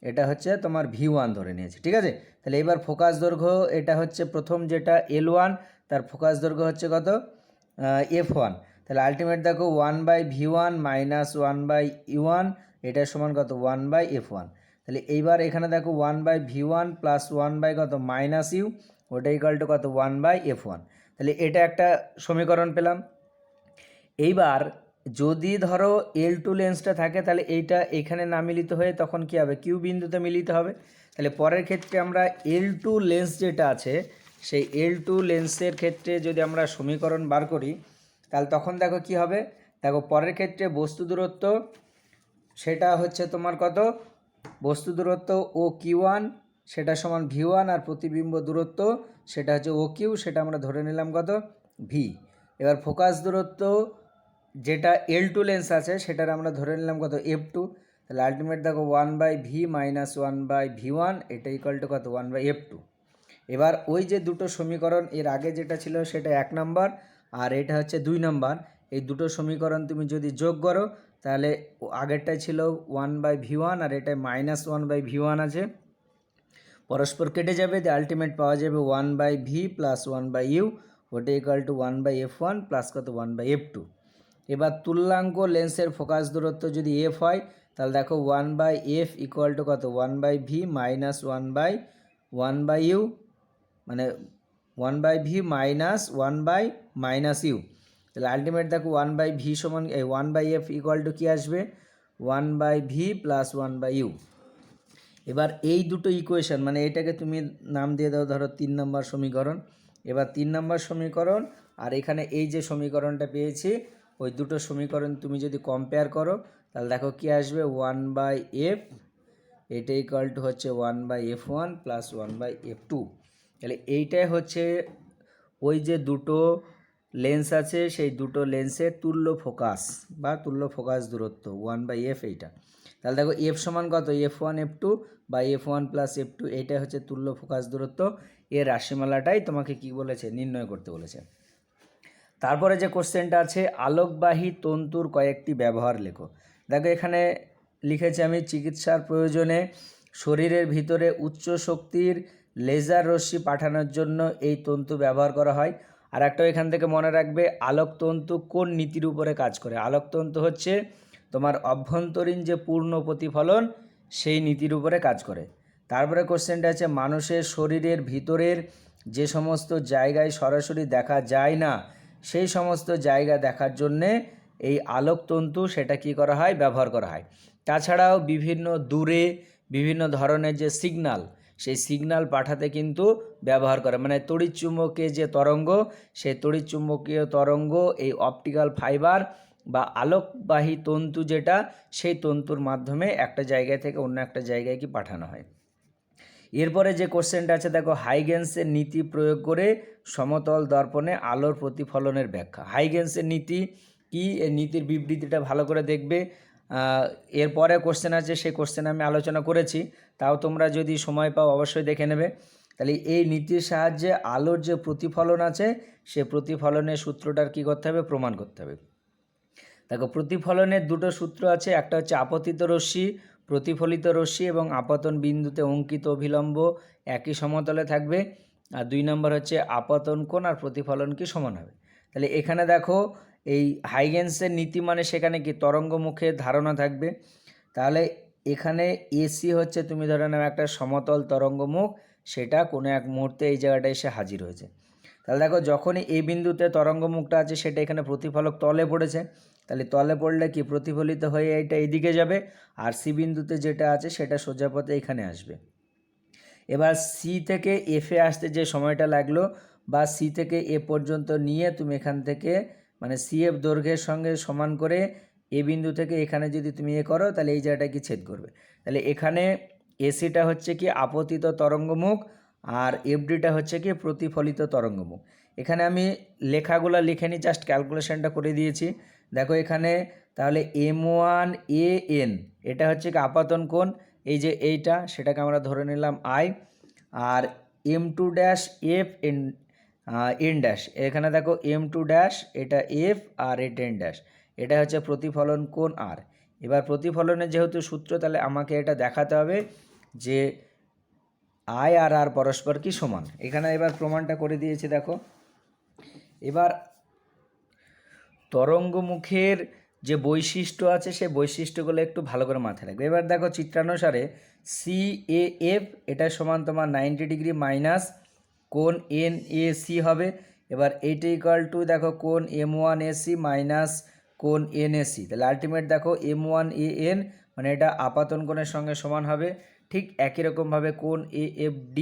এটা হচ্ছে তোমার V1 ধরে নিয়েছে। ঠিক আছে, তাহলে এবার ফোকাস দৈর্ঘ্য এটা হচ্ছে প্রথম যেটা L1, তার ফোকাস দৈর্ঘ্য হচ্ছে কত, F1। তাহলে আলটিমেট দেখো 1/V1 - 1/U1 এটা সমান কত, 1/F1। তাহলে এইবার এখানে দেখো 1/V1 + 1/ কত, -ইউ, ওটা ইকুয়াল টু কত, 1/F1। তাহলে এটা একটা সমীকরণ পেলাম। এইবার যদি ধরো L2 লেন্সটা থাকে তাহলে এইটা এখানে না মিলিত হয়ে তখন কি হবে, কিউ বিন্দুতে মিলিত হবে। তাহলে পরের ক্ষেত্রে আমরা L2 লেন্স যেটা আছে সেই L2 লেন্সের ক্ষেত্রে যদি আমরা সমীকরণ বার করি, তাহলে তখন দেখো কি হবে, দেখো পরের ক্ষেত্রে বস্তু দূরত্ব সেটা হচ্ছে তোমার কত, বস্তু দূরত্ব ও Q1 সেটা সমান V1, আর প্রতিবিম্ব দূরত্ব সেটা হচ্ছে ও কিউ, সেটা আমরা ধরে নিলাম কত, V। এবার ফোকাস দূরত্ব যেটা L2 লেন্স আছে সেটার আমরা ধরে নিলাম কত, F2। তাহলে আলটিমেট দেখো 1/V - 1/V1 এটা ইকুয়াল টু কত, 1/F2। এবার ওই যে দুটো সমীকরণ এর আগে যেটা ছিল সেটা 1 নম্বর আর এটা হচ্ছে 2 নম্বর, এই দুটো সমীকরণ তুমি যদি যোগ করো তাহলে আগেরটাই ছিল 1/V1 আর এটা -1/V1 আছে, পরস্পর কেটে যাবে, দিয়ে আলটিমেট পাওয়া যাবে 1/V + 1/U, ওটা ইকুয়াল টু 1/F1 প্লাস কত, 1/F2। এবার তুল্যাঙ্ক লেন্সের ফোকাস দূরত্ব যদি F হয় তাহলে দেখো 1/F ইকুয়াল টু কত, 1/V - 1/1/U, মানে 1/V - 1/-U। তাহলে আলটিমেট দেখো 1/V সমান 1/F ইকুয়াল টু কী আসবে, 1/V + 1/U। এবার এই দুটো ইকুয়েশন, মানে এটাকে তুমি নাম দিয়ে দাও ধরো 3 নম্বর সমীকরণ। এবার 3 নম্বর সমীকরণ আর এখানে এই যে সমীকরণটা পেয়েছি, ওই দুটো সমীকরণ তুমি যদি কম্পেয়ার করো তাহলে দেখো কি আসবে, 1/F এটা ইকুয়াল টু হচ্ছে 1/F1 + 1/F2। তাহলে এইটাই হচ্ছে ওই যে দুটো লেন্স আছে সেই দুটো লেন্সের তুল্য ফোকাস বা তুল্য ফোকাস দূরত্ব 1/F এইটা। তাহলে দেখো F সমান কত, F1 F2 বা F1 + F2, এইটাই হচ্ছে তুল্য ফোকাস দূরত্ব। এর রাশিমালাটাই তোমাকে কি বলেছে, নির্ণয় করতে বলেছে। তারপরে যে কোশ্চেনটা আছে, আলোকবাহী তন্তুর কয়েকটি ব্যবহার লেখো। দেখো এখানে লিখেছি আমি, চিকিৎসার প্রয়োজনে শরীরের ভিতরে উচ্চ শক্তির লেজার রশ্মি পাঠানোর জন্য এই তন্তু ব্যবহার করা হয়। আর একটা এখান থেকে মনে রাখবে, আলোকতন্তু কোন নীতির উপরে কাজ করে, আলোকতন্তু হচ্ছে তোমার অভ্যন্তরীণ যে পূর্ণ প্রতিফলন সেই নীতির উপরে কাজ করে। তারপরে কোশ্চেনটা আছে, মানুষের শরীরের ভিতরের যে সমস্ত জায়গায় সরাসরি দেখা যায় না সেই সমস্ত জায়গা দেখার জন্যে এই আলোকতন্তু সেটা কি করা হয়, ব্যবহার করা হয়। তাছাড়াও বিভিন্ন দূরে বিভিন্ন ধরনের যে সিগন্যাল সেই সিগন্যাল পাঠাতে কিন্তু ব্যবহার করে, মানে তড়িৎচুম্বকীয় যে তরঙ্গ সেই তড়িৎচুম্বকীয় তরঙ্গ এই অপটিক্যাল ফাইবার বা আলোকবাহী তন্তু যেটা সেই তন্তুর মাধ্যমে একটা জায়গা থেকে অন্য একটা জায়গায় কি পাঠানো হয়। এরপরে যে কোশ্চেনটা আছে দেখো, হাইগেন্সের নীতি প্রয়োগ করে সমতল দর্পণে আলোর প্রতিফলনের ব্যাখ্যা। হাইগেন্সের নীতি কি, এই নীতির বিবৃতিটা ভালো করে দেখবে। এরপরে কোশ্চেন আছে, সেই কোশ্চেন আমি আলোচনা করেছি, তাও তোমরা যদি সময় পাও অবশ্যই দেখে নেবে। তাহলে এই নীতির সাহায্যে আলোর যে প্রতিফলন আছে সে প্রতিফলনের সূত্রটার কী করতে হবে, প্রমাণ করতে হবে। দেখো প্রতিফলনের দুটো সূত্র আছে, একটা হচ্ছে আপতিত রশ্মি, প্রতিফলিত রশ্মি এবং আপতন বিন্দুতে অঙ্কিত অভিলম্ব একই সমতলে থাকবে, আর 2 নম্বর হচ্ছে আপতন কোণ আর প্রতিফলন কি সমান হবে। তাহলে এখানে দেখো এই হাইগেন্সের নীতি মানে সেখানে কি তরঙ্গমুখের ধারণা থাকবে। তাহলে এখানে এসি হচ্ছে তুমি ধরে নাও একটা সমতল তরঙ্গমুখ, সেটা কোনো এক মুহূর্তে এই জায়গাটায় এসে হাজির হয়েছে। তাহলে দেখো যখনই এই বিন্দুতে তরঙ্গমুখটা আছে সেটা এখানে প্রতিফলক তলে পড়েছে, তাহলে তলে পড়লে কি প্রতিফলিত হয়ে এটা এইদিকে যাবে, আর সি বিন্দুতে যেটা আছে সেটা সোজা পথে এখানে আসবে। এবার সি থেকে এফে আসতে যে সময়টা লাগলো বা সি থেকে এ পর্যন্ত নিয়ে তুমি এখান থেকে মানে সি এফ দৈর্ঘ্যের সঙ্গে সমান করে এ বিন্দু থেকে এখানে যদি তুমি এ করো তাহলে এই জায়গাটা কি ছেদ করবে। তাহলে এখানে এসিটা হচ্ছে কি আপতিত তরঙ্গমুখ আর এফডিটা হচ্ছে কি প্রতিফলিত তরঙ্গমুখ। এখানে আমি লেখাগুলো লিখে নিই, জাস্ট ক্যালকুলেশনটা করে দিয়েছি। দেখো এখানে তাহলে M1AN এটা হচ্ছে কি আপাতন কোণ, এই যে এইটা সেটাকে আমরা ধরে নিলাম আই, আর M2-F এখানে দেখো M2- এটা এফ আর এটা N ড্যাশ, এটা হচ্ছে প্রতিফলন কোণ আর। এবার প্রতিফলনের যেহেতু সূত্র, তাহলে আমাকে এটা দেখাতে হবে যে আই আর আর পরস্পর কি সমান। এখানে এবার প্রমাণটা করে দিয়েছি দেখো। এবার তরঙ্গমুখের যে বৈশিষ্ট্য আছে সেই বৈশিষ্ট্যগুলো একটু ভালো করে মাথায় রাখবে। এবার দেখো চিত্রানুসারে CAF এটা সমান তোমার 90 ডিগ্রি মাইনাস কোণ NAC হবে। এবার এইটা ইকুয়াল টু দেখো কোণ M1AC মাইনাস কোণ NAC, তাহলে আলটিমেট দেখো M1AN মানে এটা আপাতন কোণের সঙ্গে সমান হবে। ঠিক একই রকমভাবে কোণ AFD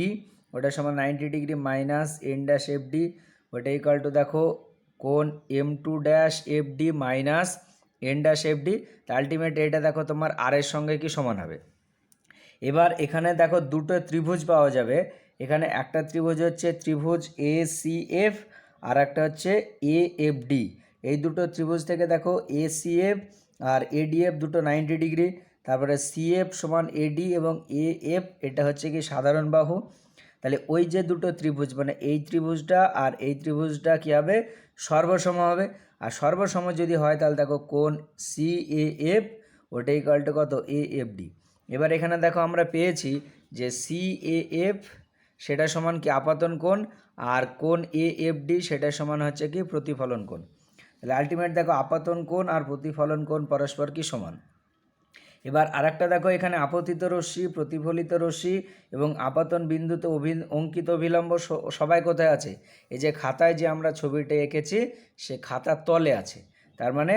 ওটা সমান 90 ডিগ্রি মাইনাস N-FD, ওটা ইকুয়াল টু দেখো কোণ M2-FD মাইনাস N-FD, তা আলটিমেট এটা দেখো তোমার আর এর সঙ্গে কি সমান হবে। এবার এখানে দেখো দুটো ত্রিভুজ পাওয়া যাবে। এখানে একটা ত্রিভুজ হচ্ছে ত্রিভুজ ACF আর একটা হচ্ছে AFD। এই দুটো ত্রিভুজ থেকে দেখো ACF আর ADF দুটো 90 ডিগ্রি, তারপরে CF সমান AD এবং AF এটা হচ্ছে কি সাধারণ বাহু। তাহলে ওই যে দুটো ত্রিভুজ মানে এই ত্রিভুজটা আর এই ত্রিভুজটা কী হবে, সর্বসম হবে। আর সর্বসম যদি হয় তাহলে দেখো কোণ CAF ওটা ইকুয়াল টু কত AFD। এবার এখানে দেখো আমরা পেয়েছি যে CAF সেটা সমান কি আপতন কোণ, আর কোণ AFD সেটা সমান হচ্ছে কি প্রতিফলন কোণ। তাহলে আলটিমেট দেখো আপতন কোণ আর প্রতিফলন কোণ পরস্পর কি সমান। এবার আরেকটা দেখো এখানে আপতিত রশ্মি, প্রতিফলিত রশ্মি এবং আপাতন বিন্দুতে অঙ্কিত অভিলম্ব সবাই কোথায় আছে, এই যে খাতায় যে আমরা ছবিটা এঁকেছি সে খাতার তলে আছে, তার মানে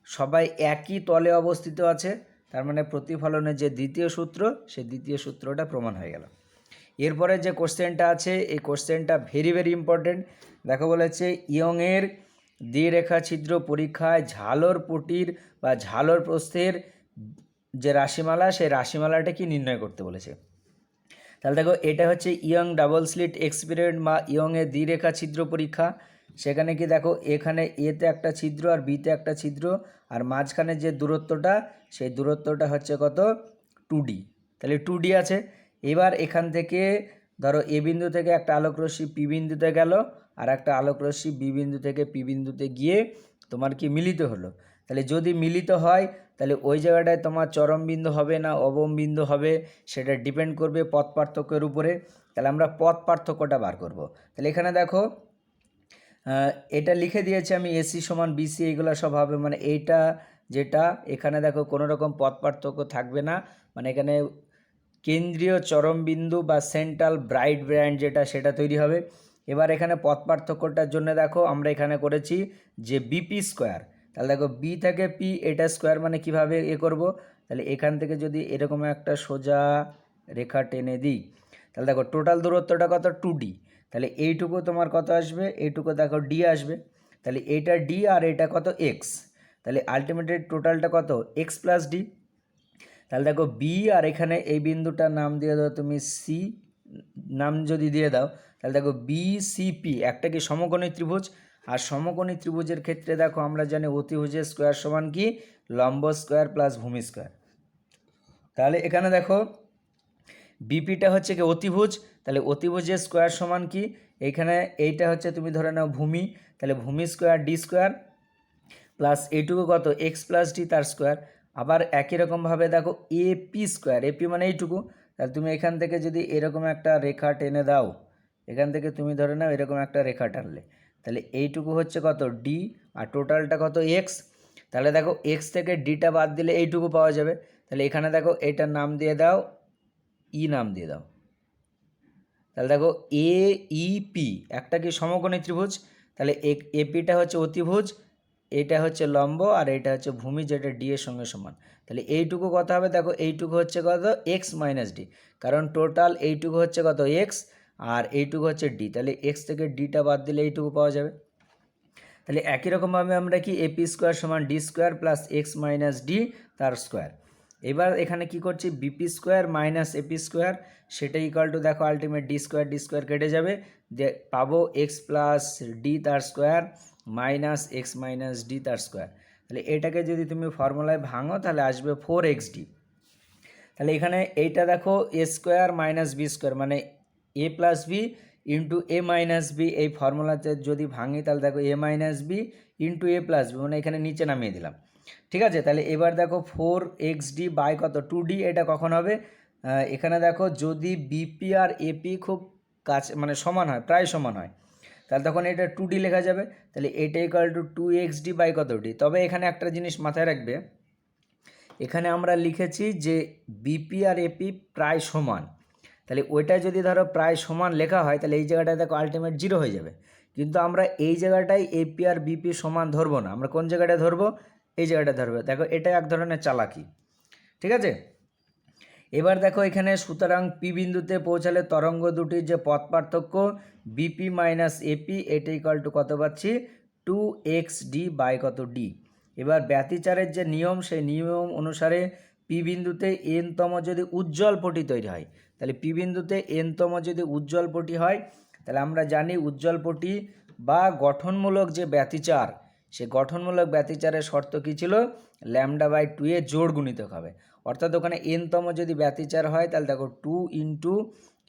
সবাই একই তলে অবস্থিত আছে। তার মানে প্রতিফলনের যে দ্বিতীয় সূত্র সেই দ্বিতীয় সূত্রটা প্রমাণ হয়ে গেল। এরপরে যে কোশ্চেনটা আছে এই কোশ্চেনটা ভেরি ভেরি ইম্পর্টেন্ট। দেখো বলেছে ইয়ংয়ের দ্বিরেখা ছিদ্র পরীক্ষায় ঝালর পটির বা ঝালর প্রস্থের যে রাশিমালা সেই রাশিমালাটা কি নির্ণয় করতে বলেছে। তাহলে দেখো এটা হচ্ছে ইয়ং ডাবল স্লিট এক্সপেরিমেন্ট বা ইয়ংয়ের দ্বিরেখা ছিদ্র পরীক্ষা। সেখানে কি দেখো এখানে এতে একটা ছিদ্র আর বিতে একটা ছিদ্র, আর মাঝখানে যে দূরত্বটা সেই দূরত্বটা হচ্ছে কত 2D, তাহলে 2D আছে। এবার এখান থেকে ধরো এ বিন্দু থেকে একটা আলোকরশ্মি পি বিন্দুতে গেল, আর একটা আলোকরশ্মি বি বিন্দু থেকে পি বিন্দুতে গিয়ে তোমার কি মিলিত হলো। তাহলে যদি মিলিত হয় তাহলে ওই জায়গাটায় তোমার চরম বিন্দু হবে না অবম বিন্দু হবে, সেটা ডিপেন্ড করবে পথ পার্থক্যের উপরে। তাহলে আমরা পথ পার্থক্যটা বার করব। তাহলে এখানে দেখো এটা লিখে দিয়েছি আমি এসি সমান বিসি, এইগুলো সব হবে মানে এইটা যেটা এখানে দেখো কোনো রকম পথ পার্থক্য থাকবে না, মানে এখানে কেন্দ্রীয় চরম বিন্দু বা সেন্ট্রাল ব্রাইট ব্যান্ড যেটা সেটা তৈরি হবে। এবার এখানে পথ পার্থক্যটার জন্য দেখো আমরা এখানে করেছি যে বিপি স্কোয়ার। তাহলে দেখো বি থেকে পি এটা স্কোয়ার মানে কিভাবে করব, তাহলে এখান থেকে যদি এরকম একটা সোজা রেখা টেনে দিই তাহলে দেখো টোটাল দূরত্বটা কত 2D, তাহলে এইটুকু তোমার কত আসবে, এইটুকু দেখো ডি আসবে, তাহলে এইটা ডি আর এটা কত এক্স, তাহলে আলটিমেটলি টোটালটা কত এক্স প্লাস ডি। তাহলে দেখো বি আর এখানে এই বিন্দুটার নাম দিয়ে দাও তুমি সি, নাম যদি দিয়ে দাও তাহলে দেখো BCP একটা কি সমকোণী ত্রিভুজ, আর সমকোণী ত্রিভুজের ক্ষেত্রে দেখো আমরা জানি অতিভুজের স্কোয়ার সমান কি লম্ব স্কোয়ার প্লাস ভূমি স্কোয়ার। তাহলে এখানে দেখো বিপিটা হচ্ছে কি অতিভুজ, তাহলে অতিভুজের স্কোয়ার সমান কি, এইখানে এইটা হচ্ছে তুমি ধরে নাও ভূমি, তাহলে ভূমি স্কোয়ার ডি স্কোয়ার প্লাস এইটুকু কত এক্স প্লাস ডি তার স্কোয়ার। আবার একই রকমভাবে দেখো এপি স্কোয়ার, এপি মানে এইটুকু, তাহলে তুমি এখান থেকে যদি এরকম একটা রেখা টেনে দাও, এখান থেকে তুমি ধরে নাও এরকম একটা রেখা টানলে, তাহলে এইটুকু হচ্ছে কত ডি, আর টোটালটা কত এক্স। তাহলে দেখো এক্স থেকে ডিটা বাদ দিলে এইটুকু পাওয়া যাবে। তাহলে এখানে দেখো এইটার নাম দিয়ে দাও ই, নাম দিয়ে দাও। তাহলে দেখো এ ই পি একটা কি সমকোণী ত্রিভুজ, তাহলে এপিটা হচ্ছে অতিভুজ, এটা হচ্ছে লম্ব, আর এটা হচ্ছে ভূমি, যেটা ডি এর সঙ্গে সমান। তাহলে এইটুকু কত হবে, দেখো এইটুকু হচ্ছে কত এক্স মাইনাস ডি, কারণ টোটাল এইটুকু হচ্ছে কত এক্স আর এইটুকু হচ্ছে ডি, তাহলে এক্স থেকে ডিটা বাদ দিলে এইটুকু পাওয়া যাবে। তাহলে একই রকমভাবে আমরা কি এপি স্কোয়ার সমান d square plus x minus d তার স্কোয়ার। এবার এখানে কি করছি, BP square minus AP square, সেটা ইকুয়াল টু দেখো আলটিমেট ডি স্কোয়ার কেটে যাবে, পাবো এক্স প্লাস ডি তার square minus x minus d তার স্কোয়ার। তাহলে এটাকে যদি তুমি ফর্মুলায় ভাঙো তাহলে আসবে 4xd। তাহলে এখানে এইটা দেখো এ স্কোয়ার মাইনাস বি স্কোয়ার মানে এ প্লাস বি ইন্টু এ মাইনাস বি, এই ফর্মুলাতে যদি ভাঙি তাহলে দেখো এ মাইনাস বি ইন্টু এ প্লাস বি, মানে এখানে নিচে নামিয়ে দিলাম। ঠিক আছে, তাহলে এবার দেখো 4xd বাই কত 2d, এটা কখন হবে, এখানে দেখো যদি বিপি আর এপি খুব কাছে মানে সমান হয়, প্রায় সমান হয়, তাহলে তখন এটা 2d লেখা যাবে। তাহলে এটা ইকুয়াল টু 2xd বাই কত ডি। তবে এখানে একটা জিনিস মাথায় রাখবে, এখানে আমরা লিখেছি যে বিপি আর এপি প্রায় সমান, তাহলে ওইটা যদি ধরো প্রায় সমান লেখা হয় তাহলে এই জায়গাটায় দেখো আলটিমেট 0 হয়ে যাবে, কিন্তু আমরা এই জায়গাটায় এপি আর বিপি সমান ধরবো না, আমরা কোন জায়গাটায় ধরবো, এই জায়গাটা ধরবো। দেখো এটা এক ধরনের চালাকি। ঠিক আছে, এবার দেখো এখানে সুতরাং পি বিন্দুতে পৌঁছালে তরঙ্গ দুটির যে পথ পার্থক্য বিপি মাইনাস এপি, এটা ইকুয়াল টু কত পাচ্ছি 2xd বাই কত ডি। এবার ব্যতিচারের যে নিয়ম, সেই নিয়ম অনুসারে পি বিন্দুতে এনতম যদি উজ্জ্বল পটি তৈরি হয়, তাহলে পি বিন্দুতে এনতম যদি উজ্জ্বল পটি হয়, তাহলে আমরা জানি উজ্জ্বল পটি বা গঠনমূলক যে ব্যতিচার, সে গঠনমূলক ব্যতিচারের শর্ত কী ছিল, λ/2 এর জোড় গুণিতক হবে। অর্থাৎ ওখানে এনতম যদি ব্যতিচার হয় তাহলে দেখো 2 into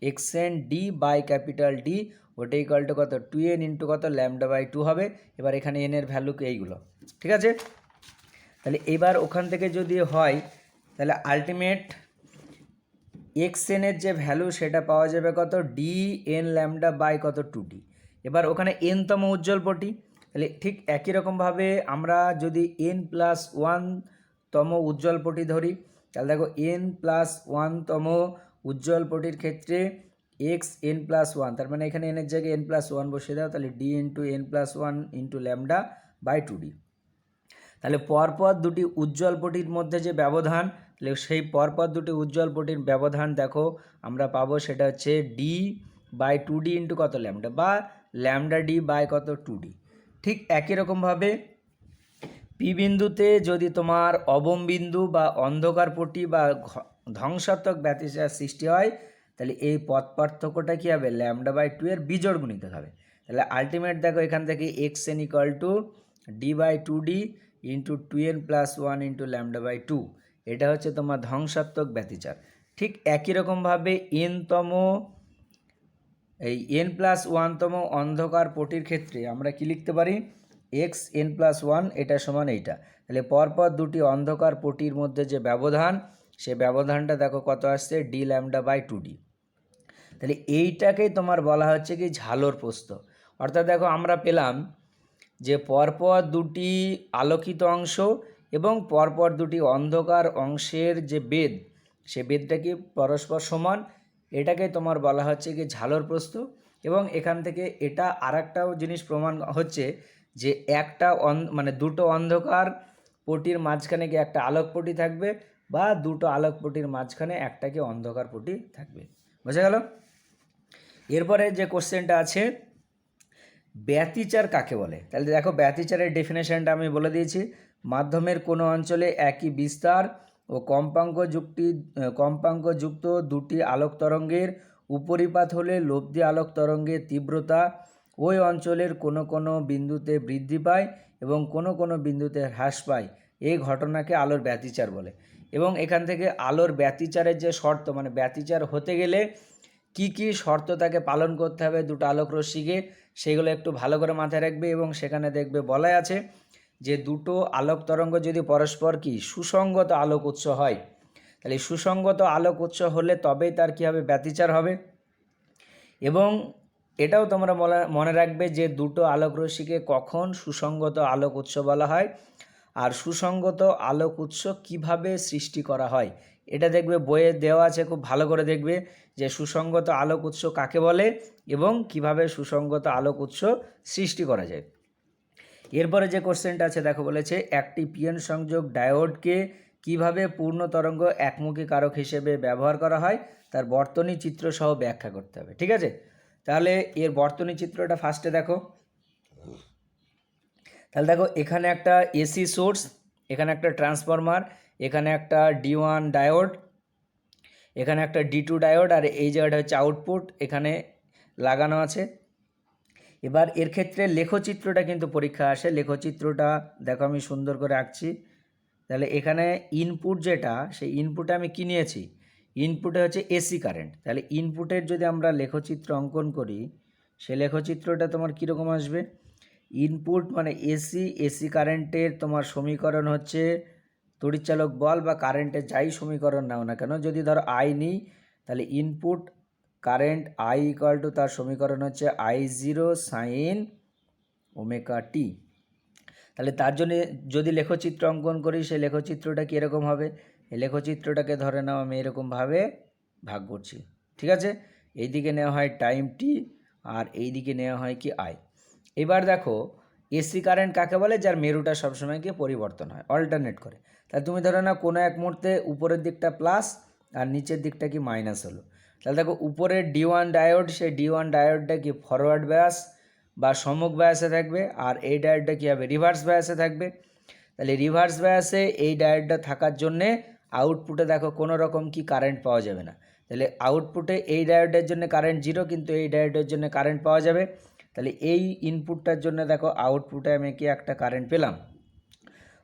x n d by capital D, ওটা ইকুয়াল টু কত 2n ইন্টু কত λ/2 হবে। এবার এখানে এন এর ভ্যালু এইগুলো। ঠিক আছে, তাহলে এবার ওখান থেকে যদি হয় তাহলে আলটিমেট এক্সএন এর যে ভ্যালু সেটা পাওয়া যাবে কত ডি এন ল্যামডা বাই কত 2d। এবার ওখানে এনতম উজ্জ্বল পটি, তাহলে ঠিক একই রকমভাবে আমরা যদি n+1 তম উজ্জ্বল পটি ধরি, তাহলে দেখো n+1 তম উজ্জ্বল পটির ক্ষেত্রে এক্স n+1, তার মানে এখানে এনের জায়গায় n+1 বসিয়ে দাও, তাহলে d into n+1 into lambda by 2d। তাহলে পরপর দুটি উজ্জ্বল পটির মধ্যে যে ব্যবধান, তাহলে সেই পরপর দুটি উজ্জ্বল পটির ব্যবধান দেখো আমরা পাবো, সেটা হচ্ছে ডি বাই 2d ইন্টু কত ল্যামডা, বা ল্যামডা ডি বাই কত 2d। ঠিক একই রকমভাবে পি বিন্দুতে যদি তোমার অবম বিন্দু বা অন্ধকার পটি বা ধ্বংসাত্মক ব্যতিচার সৃষ্টি হয়, তাহলে এই পথ পার্থক্যটা কী হবে, λ/2 এর বিজোড় গুণিতক হবে। তাহলে আলটিমেট দেখো এখান থেকে xn equal to d by 2d into 2n+1 into λ/2, এটা হচ্ছে তোমার ধ্বংসাত্মক ব্যতিচার। ঠিক একই রকমভাবে n+1 তম অন্ধকার পটির ক্ষেত্রে আমরা কি লিখতে পারি, xn+1 এটা সমান এইটা। তাহলে পরপর দুটি অন্ধকার পটির মধ্যে যে ব্যবধান, সে ব্যবধানটা দেখো কত আসছে ডি λ/2d। তাহলে এইটাকেই তোমার বলা হচ্ছে কি ঝালর প্রস্থ। অর্থাৎ দেখো আমরা পেলাম যে পরপর দুটি আলোকিত অংশ এবং পরপর দুটি অন্ধকার অংশের যে বেদ, সে বেদটা কি পরস্পর সমান, এটাকে তোমার বলা হচ্ছে কি ঝালর প্রস্থ। এবং এখান থেকে এটা আরেকটাও জিনিস প্রমাণ হচ্ছে যে একটা মানে দুটো অন্ধকার পটির মাঝখানে কি একটা আলোক পটি থাকবে, বা দুটো আলোক পটির মাঝখানে একটা কি অন্ধকার পটি থাকবে। বোঝা গেল? এরপরে যে কোশ্চেনটা আছে, ব্যতিচার কাকে বলে। তাহলে দেখো ব্যতিচারের ডেফিনেশনটা আমি বলে দিয়েছি, মাধ্যমের কোনো অঞ্চলে একই বিস্তার ও কম্পাঙ্কযুক্ত দুটি আলোক তরঙ্গের উপরিপাত হলে লব্ধি আলোক তরঙ্গের তীব্রতা ওই অঞ্চলের কোনো কোনো বিন্দুতে বৃদ্ধি পায় এবং কোনো কোনো বিন্দুতে হ্রাস পায়, এই ঘটনাকে আলোর ব্যতিচার বলে। এবং এখান থেকে আলোর ব্যতিচারের যে শর্ত, মানে ব্যতিচার হতে গেলে কি কি শর্ত তাকে পালন করতে হবে দুটো আলোক রশ্মিকে, সেগুলো একটু ভালো করে মাথায় রাখবে। এবং সেখানে দেখবে বলাই আছে যে দুটো আলোক তরঙ্গ যদি পরস্পর কি সুসংগত আলোক উৎস হয়, তাহলে সুসংগত আলোক উৎস হলে তবেই তার কী হবে, ব্যতিচার হবে। এবং এটাও তোমরা মনে রাখবে যে দুটো আলোক রশ্মিকে কখন সুসংগত আলোক উৎস বলা হয়, আর সুসংগত আলোক উৎস কিভাবে সৃষ্টি করা হয় এটা দেখবে বইয়ে দেওয়া আছে, খুব ভালো করে দেখবে যে সুসংগত আলোক উৎস কাকে বলে এবং কিভাবে সুসংগত আলোক উৎস সৃষ্টি করা যায়। এরপরে যে কোশ্চেনটা আছে দেখো, বলেছে একটি পিএন সংযোগ ডায়োডকে কিভাবে পূর্ণ তরঙ্গ একমুখী কারক হিসেবে ব্যবহার করা হয় তার বর্তনী চিত্র সহ ব্যাখ্যা করতে হবে। ঠিক আছে, তাহলে এর বর্তনী চিত্রটা ফার্স্টে দেখো। তাহলে দেখো এখানে একটা এসি সোর্স, এখানে একটা ট্রান্সফরমার, এখানে একটা D1 ডায়োড, এখানে একটা D2 ডায়োড, আর এই জায়গাটা হচ্ছে আউটপুট এখানে লাগানো আছে। এবার এর ক্ষেত্রে লেখচিত্রটা কিন্তু পরীক্ষা আসে। লেখচিত্রটা দেখো আমি সুন্দর করে আঁকছি। তাহলে এখানে ইনপুট যেটা, সেই ইনপুটে আমি কী নিয়েছি, ইনপুটে হচ্ছে এসি কারেন্ট। তাহলে ইনপুটের যদি আমরা লেখচিত্র অঙ্কন করি, সেই লেখচিত্রটা তোমার কীরকম আসবে, ইনপুট মানে এসি কারেন্টের তোমার সমীকরণ হচ্ছে তড়িৎচালক বল বা কারেন্টের যাই সমীকরণ নাও না কেন, যদি ধরো আই নিই তাহলে input current I equal to তার সমীকরণ হচ্ছে I0 সাইন ওমেগা টি। তাহলে তার জন্য যদি লেখচিত্র অঙ্কন করি, সেই লেখচিত্রটা কী এরকম হবে, এই লেখচিত্রটাকে ধরে নাও আমি এরকমভাবে ভাগ করছি। ঠিক আছে, এই দিকে নেওয়া হয় টাইম টি আর এই দিকে নেওয়া হয় কি আই। এবার দেখো এসি কারেন্ট কাকে বলে, যার মেরুটা সবসময় কি পরিবর্তন হয়, অল্টারনেট করে। তাহলে তুমি ধরো না কোনো এক মুহূর্তে উপরের দিকটা প্লাস আর নিচের দিকটা কি মাইনাস হলো। তাহলে দেখো উপরের D1 ডায়োড, সেই D1 ডায়োডটা কি ফরওয়ার্ড ব্যাস বা সম্মুখ ব্যাসে থাকবে, আর এই ডায়োডটা কী হবে, রিভার্স ব্যাসে থাকবে। তাহলে রিভার্স ব্যাসে এই ডায়োডটা থাকার জন্যে আউটপুটে দেখো কোনো রকম কি কারেন্ট পাওয়া যাবে না। তাহলে আউটপুটে এই ডায়োডের জন্য কারেন্ট জিরো, কিন্তু এই ডায়োডের জন্য কারেন্ট পাওয়া যাবে। তাহলে এই ইনপুটটার জন্য দেখো আউটপুটে আমি কি একটা কারেন্ট পেলাম।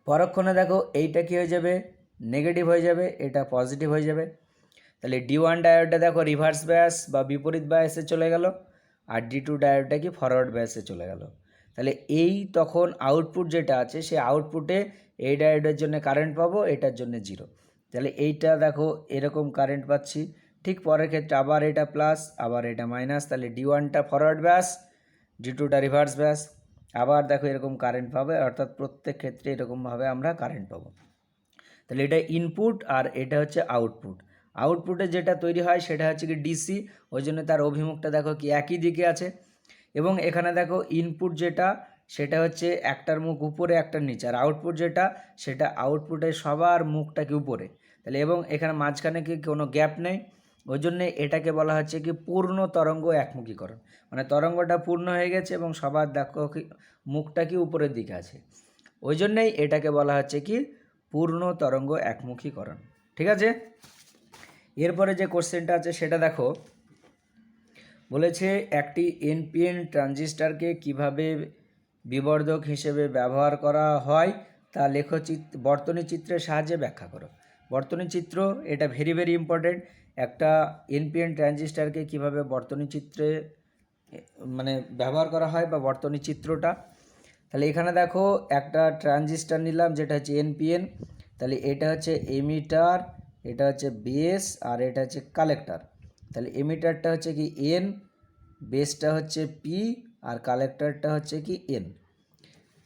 পরক্ষণে দেখো এইটা কী হয়ে যাবে, নেগেটিভ হয়ে যাবে, এটা পজিটিভ হয়ে যাবে। তাহলে D1 ডায়োডটা দেখো রিভার্স ব্যাস বা বিপরীত ব্যাসে চলে গেল, আর D2 ডায়োডটা কি ফরওয়ার্ড ব্যাসে চলে গেল। তাহলে এই তখন আউটপুট যেটা আছে, সেই আউটপুটে এই ডায়োডের জন্য কারেন্ট পাবো, এটার জন্য জিরো। তাহলে এইটা দেখো এরকম কারেন্ট পাচ্ছি। ঠিক পরের ক্ষেত্রে আবার এটা প্লাস, আবার এটা মাইনাস, তাহলে D1টা ফরওয়ার্ড ব্যাস, D2টা রিভার্স ব্যাস, আবার দেখো এরকম কারেন্ট পাবে, অর্থাৎ প্রত্যেক ক্ষেত্রে এরকমভাবে আমরা কারেন্ট পাবো। তাহলে এটা ইনপুট আর এটা হচ্ছে আউটপুট। আউটপুটে যেটা তৈরি হয় সেটা হচ্ছে কি ডিসি, ওই জন্য তার অভিমুখটা দেখো কি একই দিকে আছে। এবং এখানে দেখো ইনপুট যেটা সেটা হচ্ছে একটার মুখ উপরে একটার নিচে, আর আউটপুট যেটা সেটা আউটপুটের সবার মুখটা কি উপরে। তাহলে এবং এখানে মাঝখানে কি কোনো গ্যাপ নেই, ওই জন্যে এটাকে বলা হচ্ছে কি পূর্ণ তরঙ্গ একমুখীকরণ, মানে তরঙ্গটা পূর্ণ হয়ে গেছে এবং সবার দেখো কি মুখটা কি উপরের দিকে আছে, ওই জন্যেই এটাকে বলা হচ্ছে কি পূর্ণ তরঙ্গ একমুখীকরণ। ঠিক আছে, এরপরে যে কোশ্চেনটা আছে সেটা দেখো, বলেছে একটি এনপিএন ট্রানজিস্টরকে কিভাবে বিবর্ধক হিসেবে ব্যবহার করা হয় তা বর্তনী চিত্রের সাহায্যে ব্যাখ্যা করো। বর্তনী চিত্র এটা ভেরি ভেরি ইম্পর্টেন্ট। একটা এনপিএন ট্রানজিস্টরকে কিভাবে বর্তনী চিত্রে মানে ব্যবহার করা হয় বা বর্তনী চিত্রটা। তাহলে এখানে দেখো একটা ট্রানজিস্টর নিলাম যেটা হচ্ছে এনপিএন। তাহলে এটা হচ্ছে এমিটার, এটা হচ্ছে বেস, আর এটা হচ্ছে কালেক্টর। তাহলে এমিটারটা হচ্ছে কি এন, বেসটা হচ্ছে পি, আর কালেক্টরটা হচ্ছে কি এন।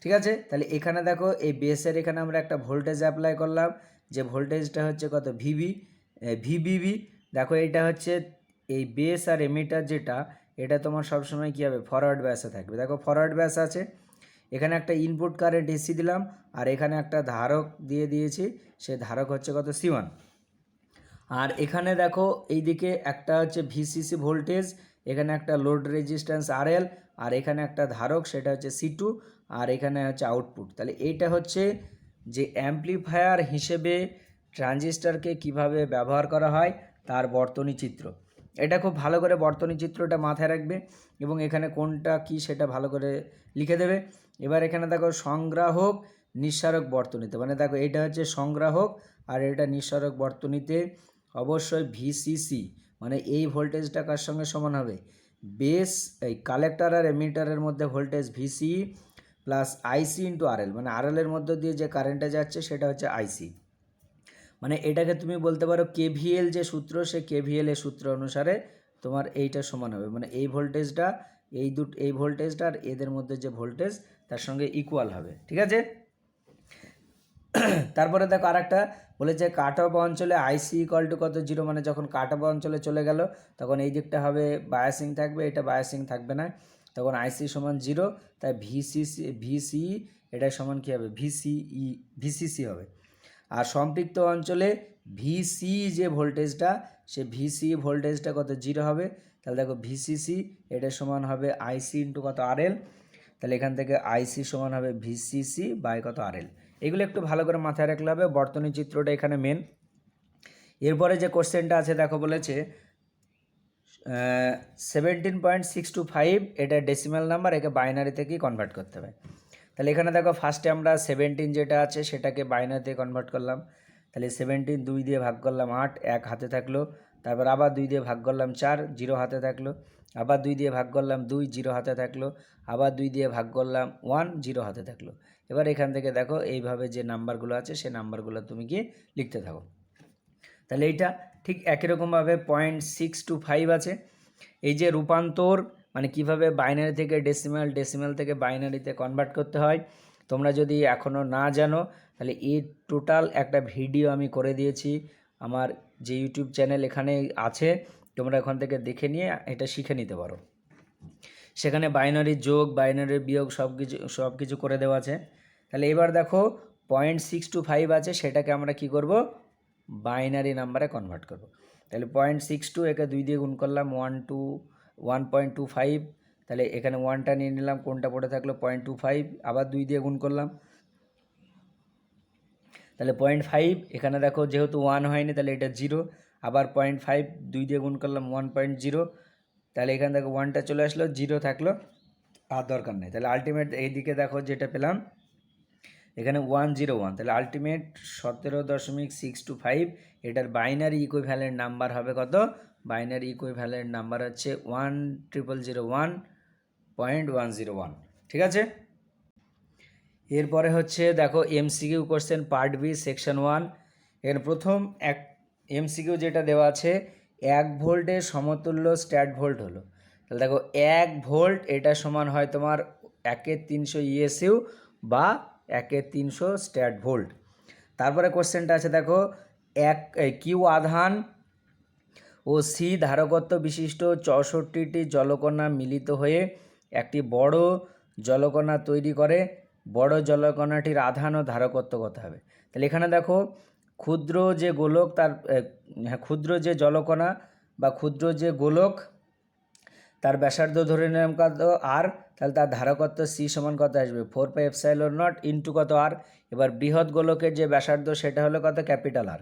ঠিক আছে, তাহলে এখানে দেখো এই বেসের এখানে আমরা একটা ভোল্টেজ অ্যাপ্লাই করলাম, যে ভোল্টেজটা হচ্ছে কত ভিবিবি। দেখো এটা হচ্ছে এই বেস আর এমিটার যেটা, এটা তোমার সবসময় কী হবে, ফরওয়ার্ড ব্যাসে থাকবে। দেখো ফরওয়ার্ড ব্যাস আছে, এখানে একটা ইনপুট কারেন্ট এসি দিলাম, আর এখানে একটা ধারক দিয়ে দিয়েছি, সে ধারক হচ্ছে কত C1। আর এখানে দেখো এইদিকে একটা হচ্ছে ভিসিসি ভোল্টেজ, এখানে একটা লোড রেজিস্ট্যান্স RL, আর এখানে একটা ধারক সেটা হচ্ছে C2, আর এখানে হচ্ছে আউটপুট। তাহলে এইটা হচ্ছে যে অ্যাম্প্লিফায়ার হিসেবে ট্রানজিস্টরকে কিভাবে ব্যবহার করা হয় তার বর্তনী চিত্র। এটা খুব ভালো করে বর্তনী চিত্রটা মাথায় রাখবে এবং এখানে কোনটা কি সেটা ভালো করে লিখে দেবে। এবার এখানে দেখো সংগ্রাহক নিঃসারক বর্তনীতে, মানে দেখো এটা হচ্ছে সংগ্রাহক আর এটা নিঃসারক বর্তনীতে অবশ্যই ভিসিসি, মানে এই ভোল্টেজটা কার সঙ্গে সমান হবে, বেস এই কালেক্টর আর এমিটারের মধ্যে ভোল্টেজ ভিসি প্লাস আইসি ইন্টু আরএল, মানে আরএলের মধ্য দিয়ে যে কারেন্টটা যাচ্ছে সেটা হচ্ছে আইসি। মানে এটাকে তুমি বলতে পারো কেভিএল যে সূত্র, সে কেভিএল এর সূত্র অনুসারে তোমার এইটা সমান হবে, মানে এই ভোল্টেজটা এই ভোল্টেজটা আর এদের মধ্যে যে ভোল্টেজ তার সঙ্গে ইকুয়াল হবে। ঠিক আছে, তারপরে দেখো আরেকটা বলেছে কাট অফ অঞ্চলে আইসি ইকুয়াল টু কত 0, মানে যখন কাট অফ অঞ্চলে চলে গেল তখন এই দিকটা হবে বায়াসিং থাকবে, এটা বায়াসিং থাকবে না, তখন আইসি সমান 0, তাই ভিসিই এটা সমান কী হবে ভিসিসি হবে। আর সম্পৃক্ত অঞ্চলে ভিসি যে ভোল্টেজটা, সে ভিসি ভোল্টেজটা কত 0 হবে, তাহলে দেখো ভিসিসি এটা সমান হবে আইসি ইন্টু কত আরএল, তাহলে এখান থেকে আইসি সমান হবে ভিসিসি বাই কত আরএল। এগুলো একটু ভালো করে মাথায় রাখলে হবে, বর্তনী চিত্রটা এখানে মেন। এরপরে যে কোশ্চেনটা আছে দেখো বলেছে 17.625, এটা ডেসিমাল নাম্বার, একে বাইনারি থেকেই কনভার্ট করতে হবে। তাহলে এখানে দেখো ফার্স্টে আমরা 17 যেটা আছে সেটাকে বাইনারিতে কনভার্ট করলাম, তাহলে 17 2 দিয়ে ভাগ করলাম 8, 1 হাতে থাকলো, তারপর আবার 2 দিয়ে ভাগ করলাম 4, 0 হাতে থাকলো, আবার 2 দিয়ে ভাগ করলাম 2, 0 হাতে থাকলো, আবার 2 দিয়ে ভাগ করলাম 1, 0 হাতে থাকলো। এবার এখান থেকে দেখো এইভাবে যে নাম্বারগুলো আছে সে নাম্বারগুলো তুমি কি লিখতে থাকো। তাহলে এইটা ঠিক একই রকমভাবে 0.625 আছে। এই যে রূপান্তর মানে কিভাবে বাইনারি থেকে ডেসিমাল, ডেসিমাল থেকে বাইনারিতে কনভার্ট করতে হয়, তোমরা যদি এখনও না জানো তাহলে এই টোটাল একটা ভিডিও আমি করে দিয়েছি আমার যে ইউটিউব চ্যানেল এখানে আছে, তোমরা ওখান থেকে দেখে নিয়ে এটা শিখে নিতে পারো। সেখানে বাইনারি যোগ, বাইনারি বিয়োগ সব কিছু করে দেওয়া আছে। তাহলে এবার দেখো 0.625 আছে, সেটাকে আমরা কি করব বাইনারি নাম্বারে কনভার্ট করব। তাহলে 0.62 একে 2 দিয়ে গুণ করলাম 1.25, তাহলে এখানে 1টা নিয়ে নিলাম, কোনটা পড়ে থাকলো 0.25, আবার 2 দিয়ে গুণ করলাম, তাহলে 0.5, এখানে দেখো যেহেতু 1 হয়নি তাহলে এটা 0, আবার 0.5 2 দিয়ে গুণ করলাম 1.0, তাহলে এখানে দেখো 1টা চলে আসলো, 0 থাকলো, আর দরকার নেই। তাহলে আলটিমেট এইদিকে দেখো যেটা পেলাম এখানে 101, তাহলে আলটিমেট 17.625, এটার বাইনারি ইকুইভ্যালেন্ট নাম্বার হবে কত, বাইনারি ইকুইভ্যালেন্ট নাম্বার হচ্ছে 10001.101। ঠিক আছে, এরপরে হচ্ছে দেখো MCQ question part B section 1। এর প্রথম এক এমসিকিউ যেটা দেওয়া আছে 1 ভোল্টের সমতুল্য স্ট্যাট ভোল্ট হলো, তাহলে দেখো 1 ভোল্ট এটা সমান হয় তোমার 1/300 ইএসইউ বা 1/300 স্ট্যাট ভোল্ট। তারপরে কোশ্চেনটা আছে দেখো কিউ আধান ও সি ধারকত্ব বিশিষ্ট 64টি জলকণা মিলিত হয়ে একটি বড় জলকণা তৈরি করে, বড় জলকণাটির আধান ও ধারকত্ব কত হবে। তাহলে এখানে দেখো ক্ষুদ্র যে গোলক ক্ষুদ্র যে জলকণা বা ক্ষুদ্র যে গোলক তার ব্যাসার্ধ ধরে নিলাম কত আর, তাহলে তার ধারকত্ব সি সমান কত আসবে 4πε0 ইন্টু কত আর। এবার বৃহৎ গোলকের যে ব্যাসার্ধ সেটা হলো কত ক্যাপিটাল আর।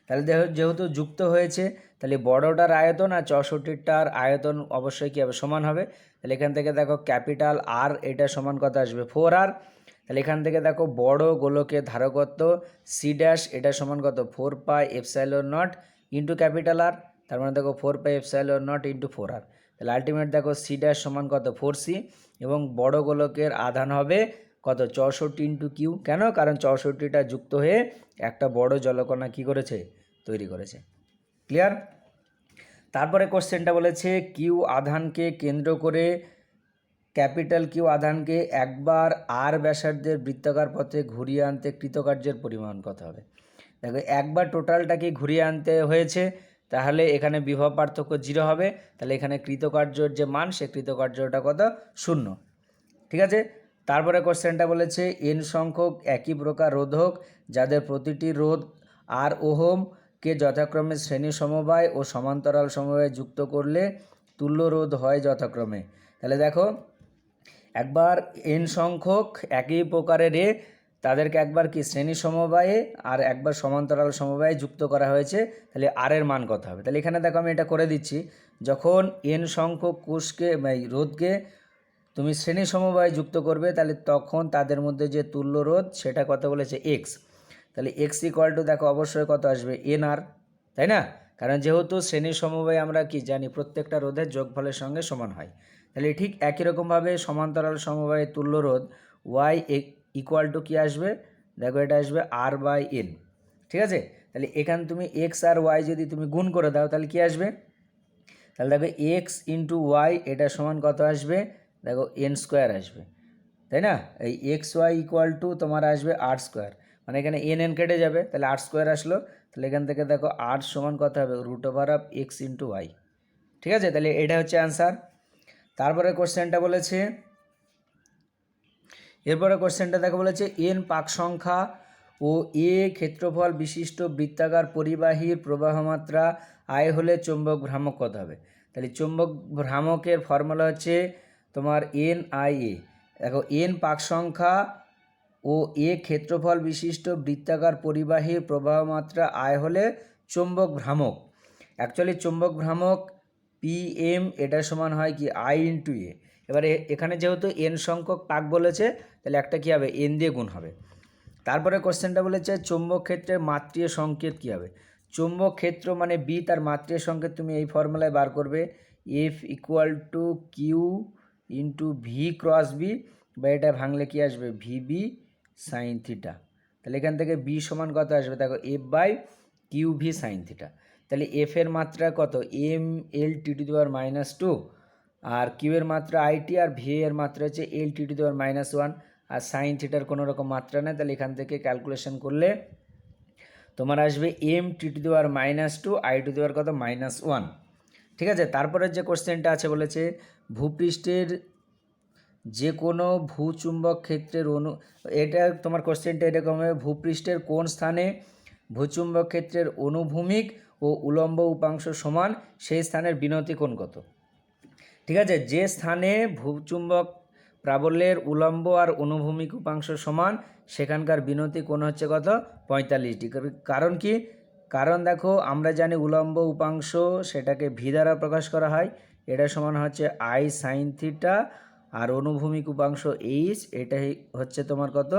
তাহলে যেহেতু যুক্ত হয়েছে তাহলে বড়টার আয়তন আর 64টার আয়তন অবশ্যই কী হবে সমান হবে। তাহলে এখান থেকে দেখো ক্যাপিটাল আর এটা সমান কত আসবে 4r। তাহলে এখান থেকে দেখো বড় গোলকের ধারকত্ব সি ড্যাশ এটা সমান কত 4πε0 ইন্টু ক্যাপিটাল আর, তার মানে দেখো 4πε0 ইন্টু 4r। তাহলে আলটিমেট দেখো সি ড্যাশ সমান কত 4c, এবং বড় গোলকের আধান হবে কত 64 ইন্টু কিউ। কেন? কারণ 64টা যুক্ত হয়ে একটা বড় জলকণা কী করেছে তৈরি করেছে। ক্লিয়ার? তারপরে কোশ্চেনটা বলেছে কিউ আধানকে কেন্দ্র করে ক্যাপিটাল কিউ আধানকে একবার আর ব্যাসার্ধের বৃত্তাকার পথে ঘুরিয়ে আনতে কৃতকার্যের পরিমাণ কত হবে। দেখো একবার টোটালটাকে ঘুরিয়ে আনতে হয়েছে, তাহলে এখানে বিভব পার্থক্য 0 হবে, তাহলে এখানে কৃতকার্যর যে মান সে কৃতকার্যটা কত 0। ঠিক আছে, তারপরে কোশ্চেনটা বলেছে এন সংখ্যক একই প্রকার রোধক যাদের প্রতিটি রোধ আর ওহমকে যথাক্রমে শ্রেণী সমবায় ও সমান্তরাল সমবায় যুক্ত করলে তুল্য রোধ হয় যথাক্রমে। তাহলে দেখো একবার এন সংখ্যক একই প্রকারের তাদেরকে একবার কি শ্রেণী সমবায়ে আর একবার সমান্তরাল সমবায়ে যুক্ত করা হয়েছে, তাহলে আর এর মান কত হবে। তাহলে এখানে দেখো আমি এটা করে দিচ্ছি, যখন এন সংখ্যক কোষকে রোধকে তুমি শ্রেণী সমবায়ে যুক্ত করবে তাহলে তখন তাদের মধ্যে যে তুল্য রোধ সেটা কত বলেছে এক্স। তাহলে এক্স ইকুয়াল টু দেখো অবশ্যই কত আসবে এন আর, তাই না? কারণ যেহেতু শ্রেণী সমবায় আমরা কি জানি প্রত্যেকটা রোধের যোগফলের সঙ্গে সমান হয়। তাহলে ঠিক একই রকমভাবে সমান্তরাল সমবায়ে তুল্য রোধ ওয়াই ইকুয়াল টু কী আসবে, দেখো এটা আসবে আর বাই এন। ঠিক আছে, তাহলে এখানে তুমি এক্স আর ওয়াই যদি তুমি গুণ করে দাও তাহলে কী আসবে, তাহলে দেখো এক্স ইন্টু ওয়াই এটা সমান কত আসবে, দেখো এন স্কোয়ার আসবে, তাই না। এই এক্স ওয়াই ইকুয়াল টু তোমার আসবে আর স্কোয়ার, মানে এখানে এন এন কেটে যাবে, তাহলে আর স্কোয়ার আসলো, তাহলে এখান থেকে দেখো আর সমান কত হবে, root over of x into y. ঠিক আছে, তাহলে এটা হচ্ছে অ্যান্সার। তারপরে কোশ্চেনটা বলেছে, এরপরে কোশ্চেনটা দেখো বলেছে এন পাক সংখ্যা ও এ ক্ষেত্রফল বিশিষ্ট বৃত্তাকার পরিবাহীর প্রবাহমাত্রা আয় হলে চৌম্বক ভ্রামক কত হবে। তাহলে চৌম্বক ভ্রামকের ফর্মুলা হচ্ছে তোমার এন আই এ। দেখো এন পাক সংখ্যা ও এ ক্ষেত্রফল বিশিষ্ট বৃত্তাকার পরিবাহীর প্রবাহমাত্রা আয় হলে চৌম্বক ভ্রামক। অ্যাকচুয়ালি চৌম্বক ভ্রামক পি এম এটা সমান হয় কি আই ইন্টু এ। এবারে এখানে যেহেতু এন সংখ্যক পাক বলেছে তাহলে একটা কী হবে, এন দিয়ে গুণ হবে। তারপরে কোশ্চেনটা বলেছে চৌম্বক ক্ষেত্রের মাত্রিয় সংকেত কী হবে। চৌম্বক ক্ষেত্র মানে বি, তার মাত্রিয় সংকেত তুমি এই ফর্মুলায় বার করবে, F equal to q into v cross B, বা এটা ভাঙলে কী আসবে, ভিবি সাইন থিটা। তাহলে এখান থেকে বি সমান কত আসবে, দেখো F by q v sine theta. তাহলে এফ এর মাত্রা কত, M L T to the power minus two, আর কিউ এর মাত্রা আইটি, আর ভি এর মাত্রা হচ্ছে L T to the power minus one, আর সাইন থিটার কোনো রকম মাত্রা নেই। তাহলে এখান থেকে ক্যালকুলেশন করলে তোমার আসবে M T to the power minus two, I to the power কত, মাইনাস ওয়ান। ঠিক আছে, তারপরে যে কোশ্চেনটা আছে বলেছে ভূপৃষ্ঠের যে কোনো ভূচুম্বক ক্ষেত্রের এটা তোমার কোশ্চেনটা এরকম হবে, ভূপৃষ্ঠের কোন স্থানে ভূচুম্বক ক্ষেত্রের অনুভূমিক ও উলম্ব উপাংশ সমান, সেই স্থানের বিনতি কোণ কত। ঠিক আছে, যে স্থানে ভূচুম্বক প্রাবল্যের উলম্ব আর অনুভূমিক উপাংশ সমান সেখানকার বিনতি কোণ হচ্ছে কত, 45 ডিগ্রি। কারণ কি, কারণ দেখো আমরা জানি উলম্ব উপাংশ সেটাকে ভি দ্বারা প্রকাশ করা হয়, এটা সমান হচ্ছে আই সাইন থিটা, আর অনুভূমিক উপাংশ এইচ, এটাই হচ্ছে তোমার কত,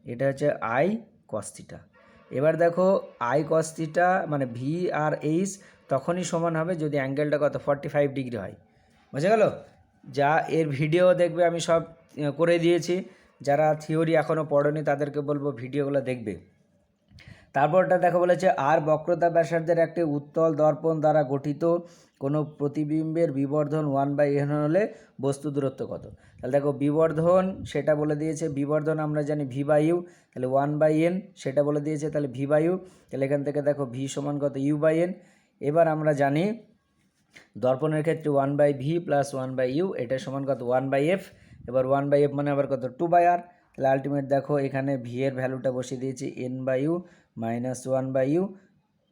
এটা হচ্ছে আই কস থিটা। এবার দেখো আই কস থিটা মানে ভি আর এইচ তখনই সমান হবে যদি অ্যাঙ্গেলটা কত, 45 ডিগ্রি হয়। বুঝে গেল, যা এর ভিডিও দেখবে আমি সব করে দিয়েছি, যারা থিওরি এখনও পড়েনি তাদেরকে বলবো ভিডিওগুলো দেখবে। তারপরটা দেখো বলেছে আর বক্রতা ব্যাসার্ধের একটি উত্তল দর্পণ দ্বারা গঠিত কোনো প্রতিবিম্বের বিবর্ধন 1/n হলে বস্তু দূরত্ব কত। তাহলে দেখো বিবর্ধন সেটা বলে দিয়েছে, বিবর্ধন আমরা জানি ভি বাই ইউ, তাহলে 1/n সেটা বলে দিয়েছে, তাহলে ভি বাই ইউ, তাহলে এখান থেকে দেখো ভি সমান কত, ইউ বাই এন। এবার আমরা জানি দর্পণের ক্ষেত্রে 1/ভি প্লাস 1/ইউ এটা সমান কত, 1/এফ। এবার 1/এফ মানে আবার কত, 2/আর। তাহলে আলটিমেট দেখো এখানে ভি এর ভ্যালুটা বসিয়ে দিয়েছি n/ইউ মাইনাস 1/ইউ,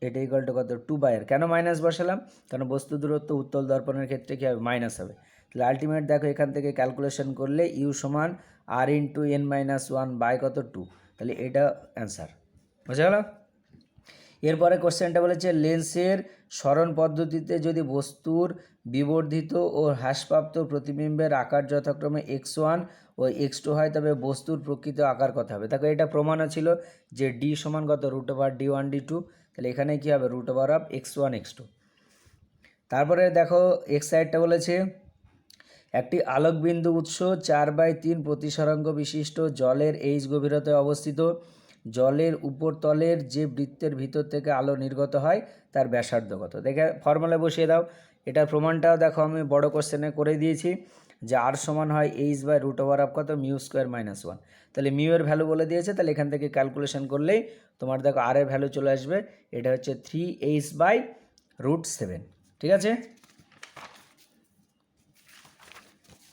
এটা ইকুয়াল টু কত, 2/আর। কেন মাইনাস বসালাম, কারণ বস্তু দূরত্ব উত্তল দর্পণের ক্ষেত্রে কী হবে, মাইনাস হবে। তাহলে আলটিমেট দেখো এখান থেকে ক্যালকুলেশন করলে ইউ সমান আর ইন্টু n-1 বাই কত, 2। তাহলে এটা অ্যান্সার, বুঝা গেল। এরপরে কোশ্চেনটা বলেছে লেন্সের সরণ পদ্ধতিতে যদি বস্তুর বিবর্ধিত ও হ্রাসপ্রাপ্ত প্রতিবিম্বের আকার যথাক্রমে x1 ও x2 হয় তবে বস্তুর প্রকৃত আকার কত হবে। দেখো এটা প্রমাণ ছিল যে ডি সমান কত, রুট ওভার d1 d2, তাহলে এখানে কী হবে, root over of x1 x2। তারপরে দেখো এক্স সাইডটা বলেছে একটি আলোকবিন্দু উৎস 4/3 প্রতিসরাঙ্ক বিশিষ্ট জলের এইচ গভীরতায় অবস্থিত, জলের উপরতলের যে বৃত্তের ভিতর থেকে আলো নির্গত হয় তার ব্যাসার্ধ কত। দেখে ফর্মুলায় বসিয়ে দাও, এটার প্রমাণটাও দেখো আমি বড় কোশ্চেনে করে দিয়েছি যে আর সমান হয় h by root over of কত, মিউ স্কোয়ার মাইনাস 1। তাহলে মিউ এর ভ্যালু বলে দিয়েছে, তাহলে এখান থেকে ক্যালকুলেশন করলেই তোমার দেখো আর এর ভ্যালু চলে আসবে, এটা হচ্ছে 3h/√7। ঠিক আছে,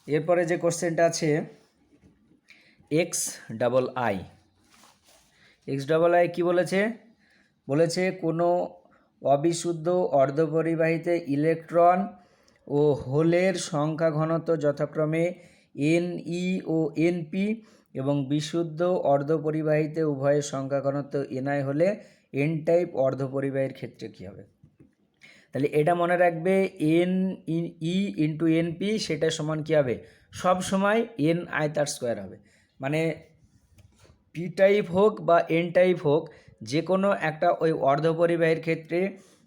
এরপরে যে কোশ্চেনটা আছে এক্স ডাবল আই কী বলেছে, বলেছে কোনো অবিশুদ্ধ অর্ধপরিবাহীতে ইলেকট্রন ও হোলের সংখ্যা ঘনত্ব যথাক্রমে NE ও NP এবং বিশুদ্ধ অর্ধপরিবাহীতে উভয়ের সংখ্যা ঘনত্ব NI হলে N টাইপ অর্ধপরিবাহীর ক্ষেত্রে কী হবে। তাহলে এটা মনে রাখবে NE ইন্টু NP সেটা সমান কী হবে, সব সময় NI তার স্কোয়ার হবে। মানে পি টাইপ হোক বা এন টাইপ হোক, যে কোনো একটা ওই অর্ধপরিবাহীর ক্ষেত্রে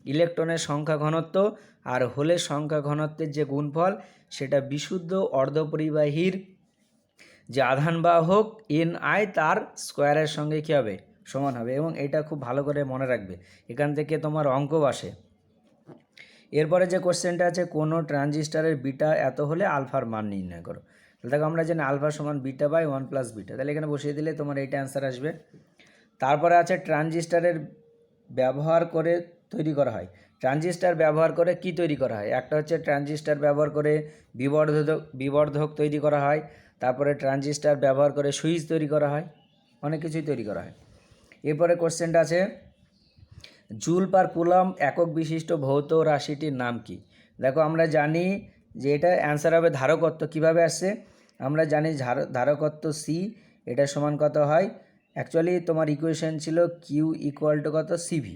ইলেকট্রনের সংখ্যা ঘনত্ব আর হোলের সংখ্যা ঘনত্বের যে গুণফল সেটা বিশুদ্ধ অর্ধপরিবাহীর যে আধান বাহক Ni তার স্কোয়ারের সঙ্গে কী হবে, সমান হবে। এবং এটা খুব ভালো করে মনে রাখবে, এখান থেকে তোমার অঙ্ক আসে। এরপরে যে কোশ্চেনটা আছে, কোনো ট্রানজিস্টারের বিটা এত হলে আলফার মান নির্ণয় করো। তাহলে দেখো আমরা জানি আলফা সমান বিটা বাই 1 + বিটা, তাহলে এখানে বসিয়ে দিলে তোমার এইটা অ্যান্সার আসবে। তারপরে আছে ট্রানজিস্টারের ব্যবহার করে তৈরি করা হয়। ট্রানজিস্টার ব্যবহার করে কি তৈরি করা হয়? একটা হচ্ছে ট্রানজিস্টার ব্যবহার করে বিবর্ধক তৈরি করা হয়, তারপরে ট্রানজিস্টার ব্যবহার করে সুইচ তৈরি করা হয়, অনেক কিছুই তৈরি করা হয়। এরপরে কোশ্চেনটা আছে, জুল পার কুলম একক বিশিষ্ট ভৌত রাশিটির নাম কি? দেখো আমরা জানি যে এটা অ্যান্সার হবে ধারকত্ব। কিভাবে আসছে? আমরা জানি ধারকত্ব সি, এটা সমান কত হয়? অ্যাকচুয়ালি তোমার ইকুয়েশন ছিল কিউ ইকুয়াল টু কত, সিভি।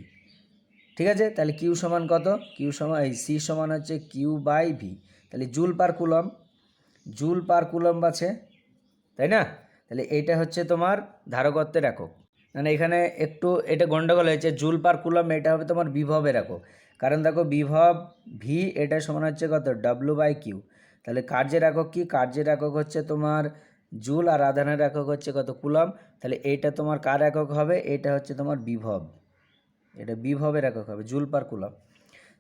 ঠিক আছে, তাহলে কিউ সমান কত? কিউ সমান সি সমান হচ্ছে কিউ বাই ভি। তাহলে জুল পার কুলম আছে, তাই না? তাহলে এইটা হচ্ছে তোমার ধারকত্বের একক। মানে এখানে একটু এটা গন্ডগোল হয়েছে, জুল পার কুলম এটা হবে তোমার বিভবের একক। কারণ দেখো বিভব ভি এটা সমান হচ্ছে কত, ডাব্লু বাই কিউ। তাহলে কার্যের একক কি? কার্যের একক হচ্ছে তোমার জুল, আর আধানের একক হচ্ছে কত, কুলম। তাহলে এইটা তোমার কার একক হবে? এটা হচ্ছে তোমার বিভব, এটা বিভবের একক হবে, জুল পার কুলম।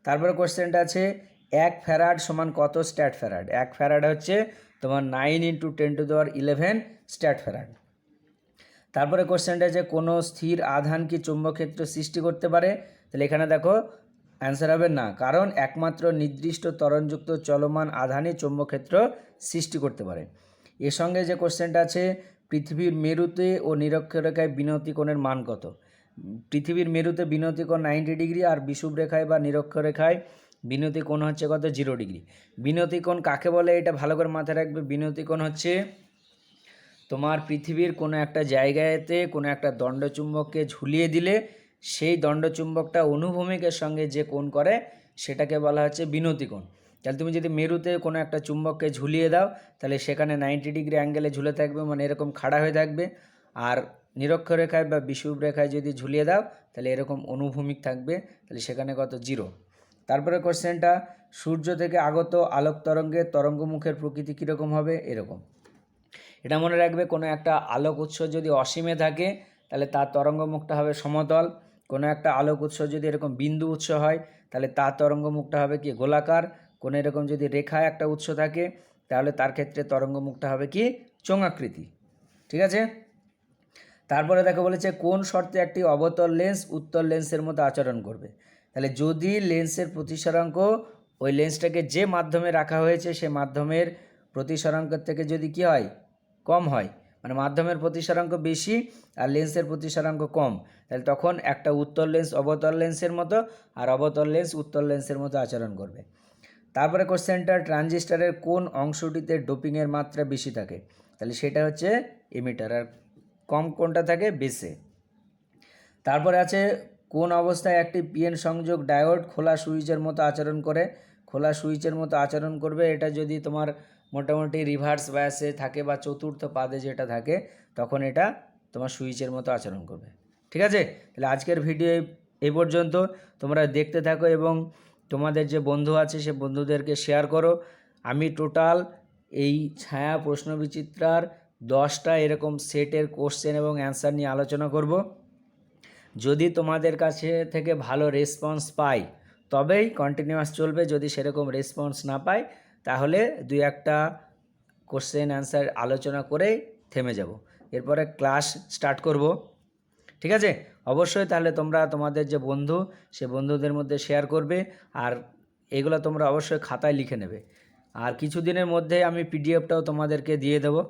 তারপরে কোশ্চেনটা আছে, 1 ফ্যারাড সমান কত স্ট্যাট ফ্যারাড? 1 ফ্যারাড হচ্ছে তোমার 9 × 10⁻11 স্ট্যাট ফ্যারাড। তারপরে কোশ্চেনটা আছে, কোনো স্থির আধান কি চৌম্বকক্ষেত্র সৃষ্টি করতে পারে? তাহলে এখানে দেখো অ্যান্সার হবে না, কারণ একমাত্র নির্দিষ্ট ত্বরণযুক্ত চলমান আধানই চৌম্বকক্ষেত্র সৃষ্টি করতে পারে। এর সঙ্গে যে কোশ্চেনটা আছে, পৃথিবীর মেরুতে ও নিরক্ষরেখায় বিনতি কোণের মান কত? পৃথিবীর মেরুতে বিনতি কোণ 90 ডিগ্রি, আর বিষুবরেখায় বা নিরক্ষরেখায় বিনতি কোণ হচ্ছে কত, 0 ডিগ্রি। বিনতি কোণ কাকে বলে এটা ভালো করে মাথায় রাখবে। বিনতি কোণ হচ্ছে তোমার পৃথিবীর কোনো একটা জায়গাতে কোনো একটা দণ্ডচুম্বককে ঝুলিয়ে দিলে সেই দণ্ডচুম্বকটা অনুভূমিকের সঙ্গে যে কোণ করে সেটাকে বলা হচ্ছে বিনতি কোণ। তাহলে তুমি যদি মেরুতে কোনো একটা চুম্বককে ঝুলিয়ে দাও তাহলে সেখানে 90 ডিগ্রি অ্যাঙ্গেলে ঝুলে থাকবে, মানে এরকম খাড়া হয়ে থাকবে। আর নিরক্ষরেখায় বা বিষুবরেখায় যদি ঝুলিয়ে দাও তাহলে এরকম অনুভূমিক থাকবে, তাহলে সেখানে কত, 0। তারপরে কোশ্চেনটা, সূর্য থেকে আগত আলোক তরঙ্গের তরঙ্গমুখের প্রকৃতি কীরকম হবে? এরকম। এটা মনে রাখবে, কোনো একটা আলোক উৎস যদি অসীমে থাকে তাহলে তার তরঙ্গমুখটা হবে সমতল। কোনো একটা আলোক উৎস যদি এরকম বিন্দু উৎস হয় তাহলে তার তরঙ্গমুখটা হবে কি, গোলাকার। কোনো এরকম যদি রেখা একটা উৎস থাকে তাহলে তার ক্ষেত্রে তরঙ্গমুখটা হবে কি, চোঙাকৃতি। ঠিক আছে। তারপরে দেখো বলেছে, কোন শর্তে একটি অবতল লেন্স উত্তল লেন্সের মতো আচরণ করবে? তাহলে যদি লেন্সের প্রতিসরাঙ্ক ওই লেন্সটাকে যে মাধ্যমে রাখা হয়েছে সে মাধ্যমের প্রতিসরাঙ্কের থেকে যদি কি হয়, কম হয়, মানে মাধ্যমের প্রতিসরাঙ্ক বেশি আর লেন্সের প্রতিসরাঙ্ক কম, তাহলে তখন একটা উত্তল লেন্স অবতল লেন্সের মতো আর অবতল লেন্স উত্তল লেন্সের মতো আচরণ করবে। তারপরে কোশ্চেনটা, ট্রানজিস্টারের কোন অংশটিতে ডোপিংয়ের মাত্রা বেশি থাকে? তাহলে সেটা হচ্ছে এমিটার, আর কম কোনটা থাকে, বেসে। তারপরে আছে, কোন অবস্থায় একটি পিএন সংযোগ ডায়োড খোলা সুইচের মতো আচরণ করে? খোলা সুইচের মতো আচরণ করবে এটা যদি তোমার মোটামুটি রিভার্স বায়াসে থাকে বা চতুর্থ পাদে যেটা থাকে তখন এটা তোমার সুইচের মতো আচরণ করবে। ঠিক আছে, তাহলে আজকের ভিডিও এই পর্যন্ত। তোমরা দেখতে থাকো এবং তোমাদের যে বন্ধু আছে সে বন্ধুদেরকে শেয়ার করো। আমি টোটাল এই ছায়া প্রশ্নবিচিত্রার 10টা এরকম সেটের কোশ্চেন এবং অ্যান্সার নিয়ে আলোচনা করব। যদি তোমাদের কাছে থেকে ভালো রেসপন্স পাই তবেই কন্টিনিউয়াস চলবে, যদি সেরকম রেসপন্স না পাই তাহলে 2-1টা কোশ্চেন অ্যান্সার আলোচনা করেই থেমে যাব, এরপরে ক্লাস স্টার্ট করব। ঠিক আছে, অবশ্যই তাহলে তোমরা তোমাদের যে বন্ধু সে বন্ধুদের মধ্যে শেয়ার করবে, আর এগুলো তোমরা অবশ্যই খাতায় লিখে নেবে। আর কিছুদিনের মধ্যে আমি পিডিএফটাও তোমাদেরকে দিয়ে দেবো।